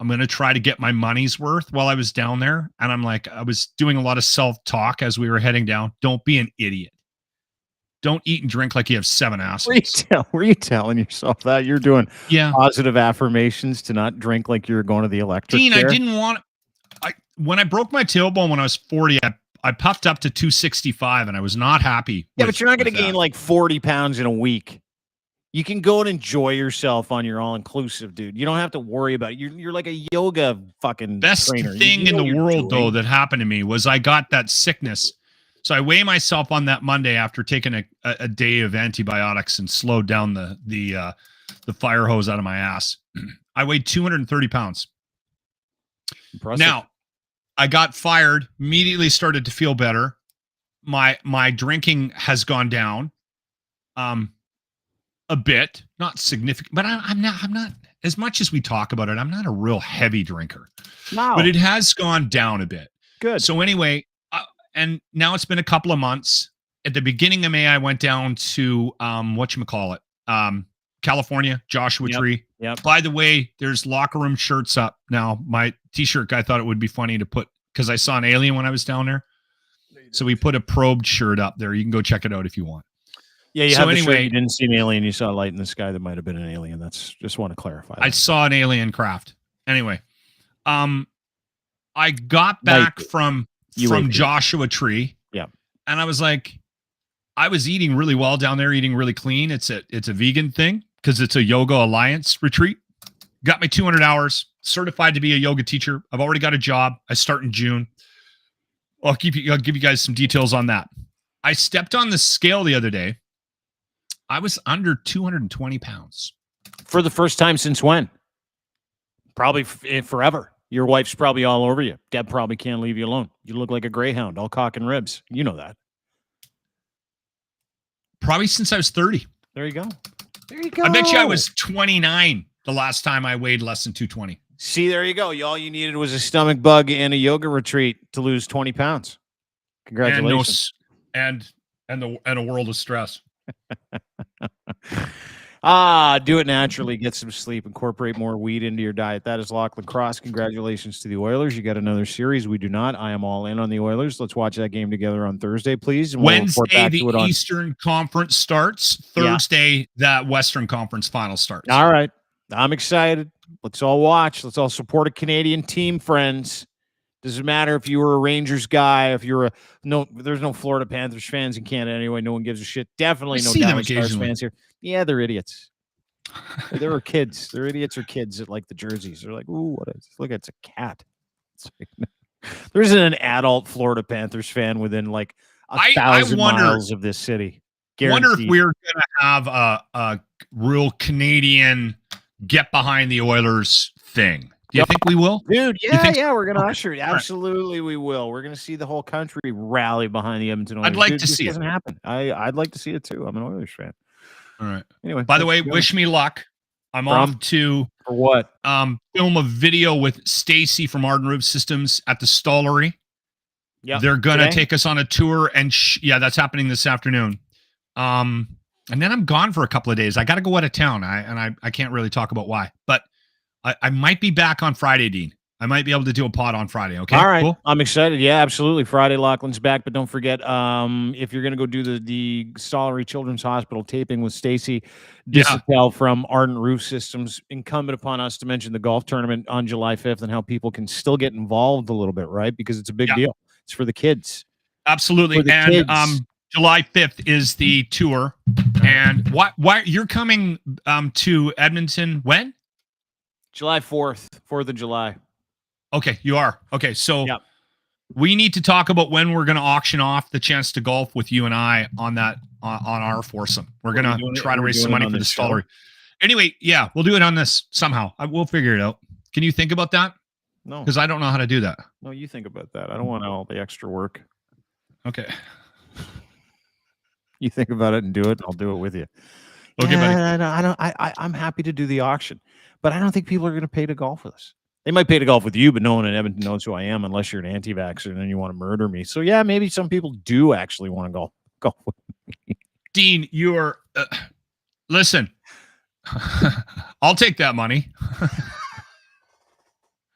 [SPEAKER 1] I'm going to try to get my money's worth while I was down there. And I'm like, I was doing a lot of self-talk as we were heading down. Don't be an idiot. Don't eat and drink like you have 7 assholes.
[SPEAKER 2] Were you telling yourself that? You're doing positive affirmations to not drink like you're going to the electric
[SPEAKER 1] Dean,
[SPEAKER 2] chair?
[SPEAKER 1] I didn't want... when I broke my tailbone when I was 40, I puffed up to 265 and I was not happy.
[SPEAKER 2] Yeah, but you're not going to gain like 40 pounds in a week. You can go and enjoy yourself on your all-inclusive, dude. You don't have to worry about it. You're like a yoga fucking
[SPEAKER 1] best
[SPEAKER 2] trainer.
[SPEAKER 1] Thing in the world, though, that happened to me was I got that sickness. So I weigh myself on that Monday after taking a day of antibiotics and slowed down the fire hose out of my ass. I weighed 230 pounds.
[SPEAKER 2] Impressive.
[SPEAKER 1] Now, I got fired, immediately started to feel better. My drinking has gone down. A bit, not significant, but I'm not as much as we talk about it. I'm not a real heavy drinker, but it has gone down a bit.
[SPEAKER 2] Good.
[SPEAKER 1] So anyway, and now it's been a couple of months. At the beginning of May, I went down to, Canucks California, Joshua Tree.
[SPEAKER 2] Yep.
[SPEAKER 1] By the way, there's locker room shirts up now. My t-shirt guy thought it would be funny to put, because I saw an alien when I was down there. So we put a probed shirt up there. You can go check it out if you want.
[SPEAKER 2] Yeah, you
[SPEAKER 1] so
[SPEAKER 2] have the
[SPEAKER 1] anyway,
[SPEAKER 2] shirt, you didn't see an alien. You saw a light in the sky that might have been an alien. That's just want to clarify that.
[SPEAKER 1] I saw an alien craft. Anyway, I got back from Joshua Tree.
[SPEAKER 2] Yeah.
[SPEAKER 1] And I was like, I was eating really well down there, eating really clean. It's a vegan thing because it's a Yoga Alliance retreat. Got my 200 hours, certified to be a yoga teacher. I've already got a job. I start in June. I'll give you guys some details on that. I stepped on the scale the other day. I was under 220 pounds.
[SPEAKER 2] For the first time since when? Probably forever. Your wife's probably all over you. Deb probably can't leave you alone. You look like a greyhound, all cock and ribs. You know that.
[SPEAKER 1] Probably since I was 30.
[SPEAKER 2] There you go. There you go.
[SPEAKER 1] I bet you I was 29 the last time I weighed less than 220.
[SPEAKER 2] See, there you go. All you needed was a stomach bug and a yoga retreat to lose 20 pounds. Congratulations.
[SPEAKER 1] And a world of stress.
[SPEAKER 2] Do it naturally. Get some sleep. Incorporate more weed into your diet. That is Lochlin Cross. Congratulations to the Oilers. You got another series. We do not. I am all in on the Oilers. Let's watch that game together on Thursday, please. And
[SPEAKER 1] Wednesday, the Eastern Conference starts. Thursday, that Western Conference final starts.
[SPEAKER 2] All right. I'm excited. Let's all watch. Let's all support a Canadian team, friends. Doesn't matter if you were a Rangers guy, if you're there's no Florida Panthers fans in Canada anyway. No one gives a shit. Definitely no Dallas Stars fans here. Yeah, they're idiots. They were kids. They're idiots or kids that like the jerseys. They're like, ooh, what is? Look, it's a cat. It's like, there isn't an adult Florida Panthers fan within like 1,000 miles of this city. Guaranteed.
[SPEAKER 1] Wonder if we're going to have a real Canadian get behind the Oilers thing. Do you think we will?
[SPEAKER 2] Dude, yeah, we're going to usher it. Absolutely, we will. We're going to see the whole country rally behind the Edmonton Oilers.
[SPEAKER 1] I'd like to see it.
[SPEAKER 2] Doesn't happen. I'd like to see it too. I'm an Oilers fan.
[SPEAKER 1] All right.
[SPEAKER 2] Anyway,
[SPEAKER 1] by the way, wish me luck. I'm off to
[SPEAKER 2] for what?
[SPEAKER 1] Film a video with Stacy from Arden Roof Systems at the Stollery.
[SPEAKER 2] Yeah,
[SPEAKER 1] they're gonna take us on a tour, and that's happening this afternoon. And then I'm gone for a couple of days. I got to go out of town. I can't really talk about why, but I might be back on Friday, Dean. I might be able to do a pod on Friday. Okay.
[SPEAKER 2] All right.
[SPEAKER 1] Cool?
[SPEAKER 2] I'm excited. Yeah, absolutely. Friday, Lochlin's back, but don't forget, if you're going to go do the Stollery Children's Hospital taping with Stacy Dissetel from Ardent Roof Systems, incumbent upon us to mention the golf tournament on July 5th and how people can still get involved a little bit, right? Because it's a big deal. It's for the kids.
[SPEAKER 1] Absolutely. And kids. July 5th is the tour. And why you're coming to Edmonton when?
[SPEAKER 2] July 4th, 4th of July.
[SPEAKER 1] Okay, you are. Okay, so we need to talk about when we're going to auction off the chance to golf with you and I on that on our foursome. We're going to try to raise some money for the Stollery. Anyway, yeah, we'll do it on this somehow. We'll figure it out. Can you think about that?
[SPEAKER 2] No.
[SPEAKER 1] Because I don't know how to do that.
[SPEAKER 2] No, you think about that. I don't want all the extra work.
[SPEAKER 1] Okay.
[SPEAKER 2] You think about it and do it. I'll do it with you.
[SPEAKER 1] Okay, buddy.
[SPEAKER 2] I'm happy to do the auction, but I don't think people are going to pay to golf with us. They might pay to golf with you, but no one in Edmonton knows who I am unless you're an anti-vaxxer and then you want to murder me. So yeah, maybe some people do actually want to golf with me.
[SPEAKER 1] Dean, you're listen. I'll take that money.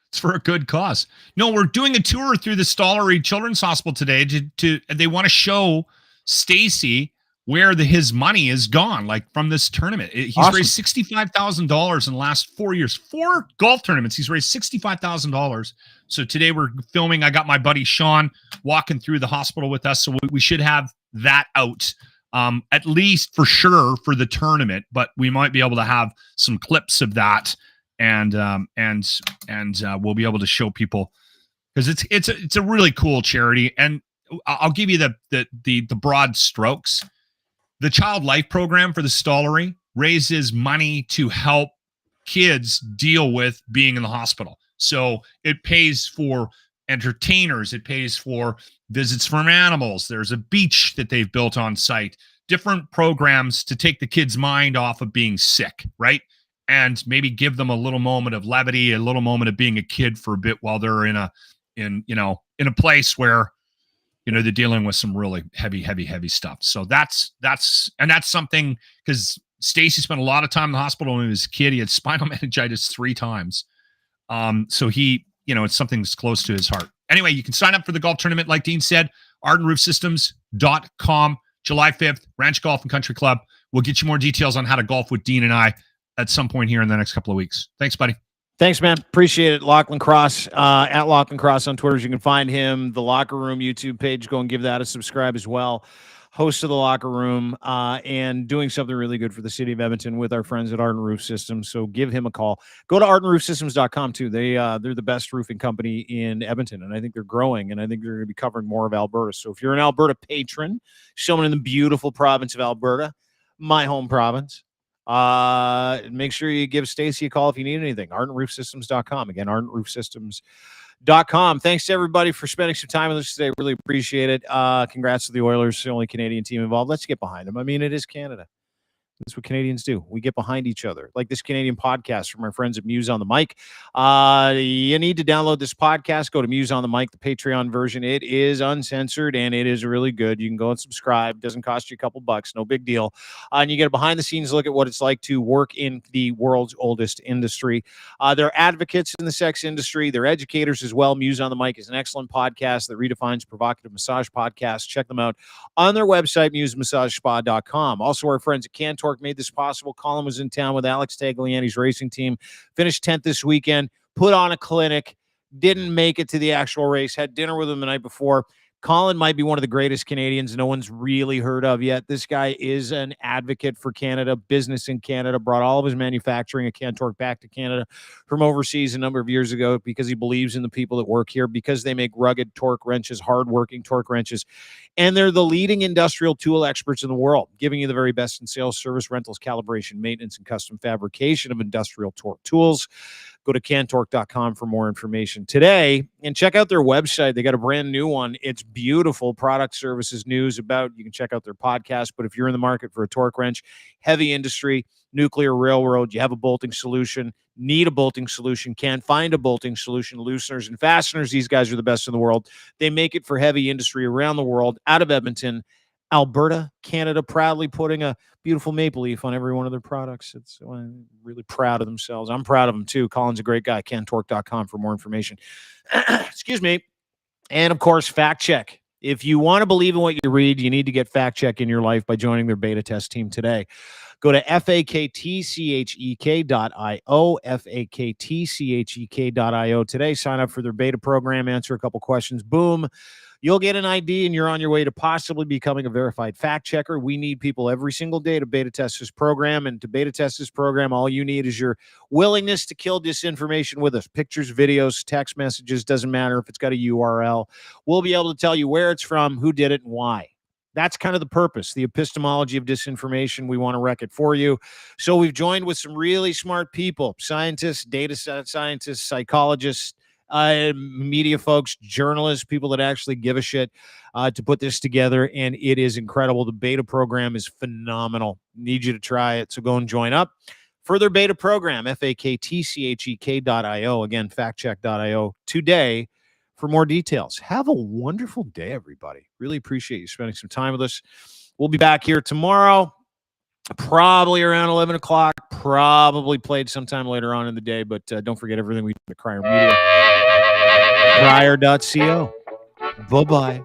[SPEAKER 1] It's for a good cause. No, we're doing a tour through the Stollery Children's Hospital today to they want to show Stacy where his money is gone, like from this tournament. He's raised $65,000 in the last 4 years. 4 golf tournaments. He's raised $65,000. So today we're filming. I got my buddy Sean walking through the hospital with us. So we should have that out at least for sure for the tournament, but we might be able to have some clips of that and we'll be able to show people because it's a really cool charity. And I'll give you the broad strokes. The Child Life Program for the Stollery raises money to help kids deal with being in the hospital. So it pays for entertainers. It pays for visits from animals. There's a beach that they've built on site. Different programs to take the kid's mind off of being sick, right? And maybe give them a little moment of levity, a little moment of being a kid for a bit while they're in a place where they're dealing with some really heavy stuff. So that's something because Stacy spent a lot of time in the hospital when he was a kid. He had spinal meningitis 3 times. So he, it's something that's close to his heart. Anyway, you can sign up for the golf tournament, like Dean said, ardenroofsystems.com, July 5th, Ranch Golf and Country Club. We'll get you more details on how to golf with Dean and I at some point here in the next couple of weeks. Thanks, buddy.
[SPEAKER 2] Thanks, man. Appreciate it. Lochlin Cross, at Lochlin Cross on Twitter. You can find him. The Locker Room YouTube page. Go and give that a subscribe as well. Host of the Locker Room, and doing something really good for the city of Edmonton with our friends at Arden Roof Systems. So give him a call. Go to ardenroofsystems.com too. They're the best roofing company in Edmonton, and I think they're growing, and I think they're going to be covering more of Alberta. So if you're an Alberta patron, someone in the beautiful province of Alberta, my home province, make sure you give Stacy a call if you need anything. ardenroofsystems.com. Again, ardenroofsystems.com. Thanks to everybody for spending some time with us today. Really appreciate it. Congrats to the Oilers, the only Canadian team involved. Let's get behind them. I mean, it is Canada. That's what Canadians do. We get behind each other. Like this Canadian podcast from our friends at Muse on the Mic. You need to download this podcast. Go to Muse on the Mic, the Patreon version. It is uncensored, and it is really good. You can go and subscribe. Doesn't cost you a couple bucks. No big deal. And you get a behind-the-scenes look at what it's like to work in the world's oldest industry. They're advocates in the sex industry. They're educators as well. Muse on the Mic is an excellent podcast that redefines provocative massage podcasts. Check them out on their website, musemassage.spa.com. Also, our friends at Cantor made this possible. Colin was in town with Alex Tagliani's racing team, finished 10th this weekend, put on a clinic, didn't make it to the actual race, had dinner with him the night before. Colin might be one of the greatest Canadians no one's really heard of yet. This guy is an advocate for Canada, business in Canada, brought all of his manufacturing at Cantor back to Canada from overseas a number of years ago because he believes in the people that work here, because they make rugged torque wrenches, hardworking torque wrenches, and they're the leading industrial tool experts in the world, giving you the very best in sales, service, rentals, calibration, maintenance, and custom fabrication of industrial torque tools. Go to cantork.com for more information today and check out their website. They got a brand new one. It's beautiful. Product, services, news about. You can check out their podcast. But if you're in the market for a torque wrench, heavy industry, nuclear, railroad, you have a bolting solution, need a bolting solution, can't find a bolting solution, looseners and fasteners, these guys are the best in the world. They make it for heavy industry around the world, out of Edmonton, Alberta, Canada, proudly putting a beautiful maple leaf on every one of their products. It's really proud of themselves. I'm proud of them too. Colin's a great guy. Cantork.com for more information. Excuse me. And of course, fact check. If you want to believe in what you read, you need to get fact check in your life by joining their beta test team today. Go to faktchek.io, faktchek.io today. Sign up for their beta program, answer a couple questions. Boom. You'll get an ID and you're on your way to possibly becoming a verified fact checker. We need people every single day to beta test this program. And to beta test this program, all you need is your willingness to kill disinformation with us. Pictures, videos, text messages, doesn't matter if it's got a URL. We'll be able to tell you where it's from, who did it, and why. That's kind of the purpose, the epistemology of disinformation. We want to wreck it for you. So we've joined with some really smart people, scientists, data scientists, psychologists, media folks, journalists, people that actually give a shit to put this together, and it is incredible. The beta program is phenomenal. Need you to try it, so go and join up for their beta program, faktchek.io. Again, factcheck.io today for more details. Have a wonderful day, everybody. Really appreciate you spending some time with us. We'll be back here tomorrow, probably around 11 o'clock, probably played sometime later on in the day, but don't forget everything we do at Crier Media. Crier.co. Bye-bye.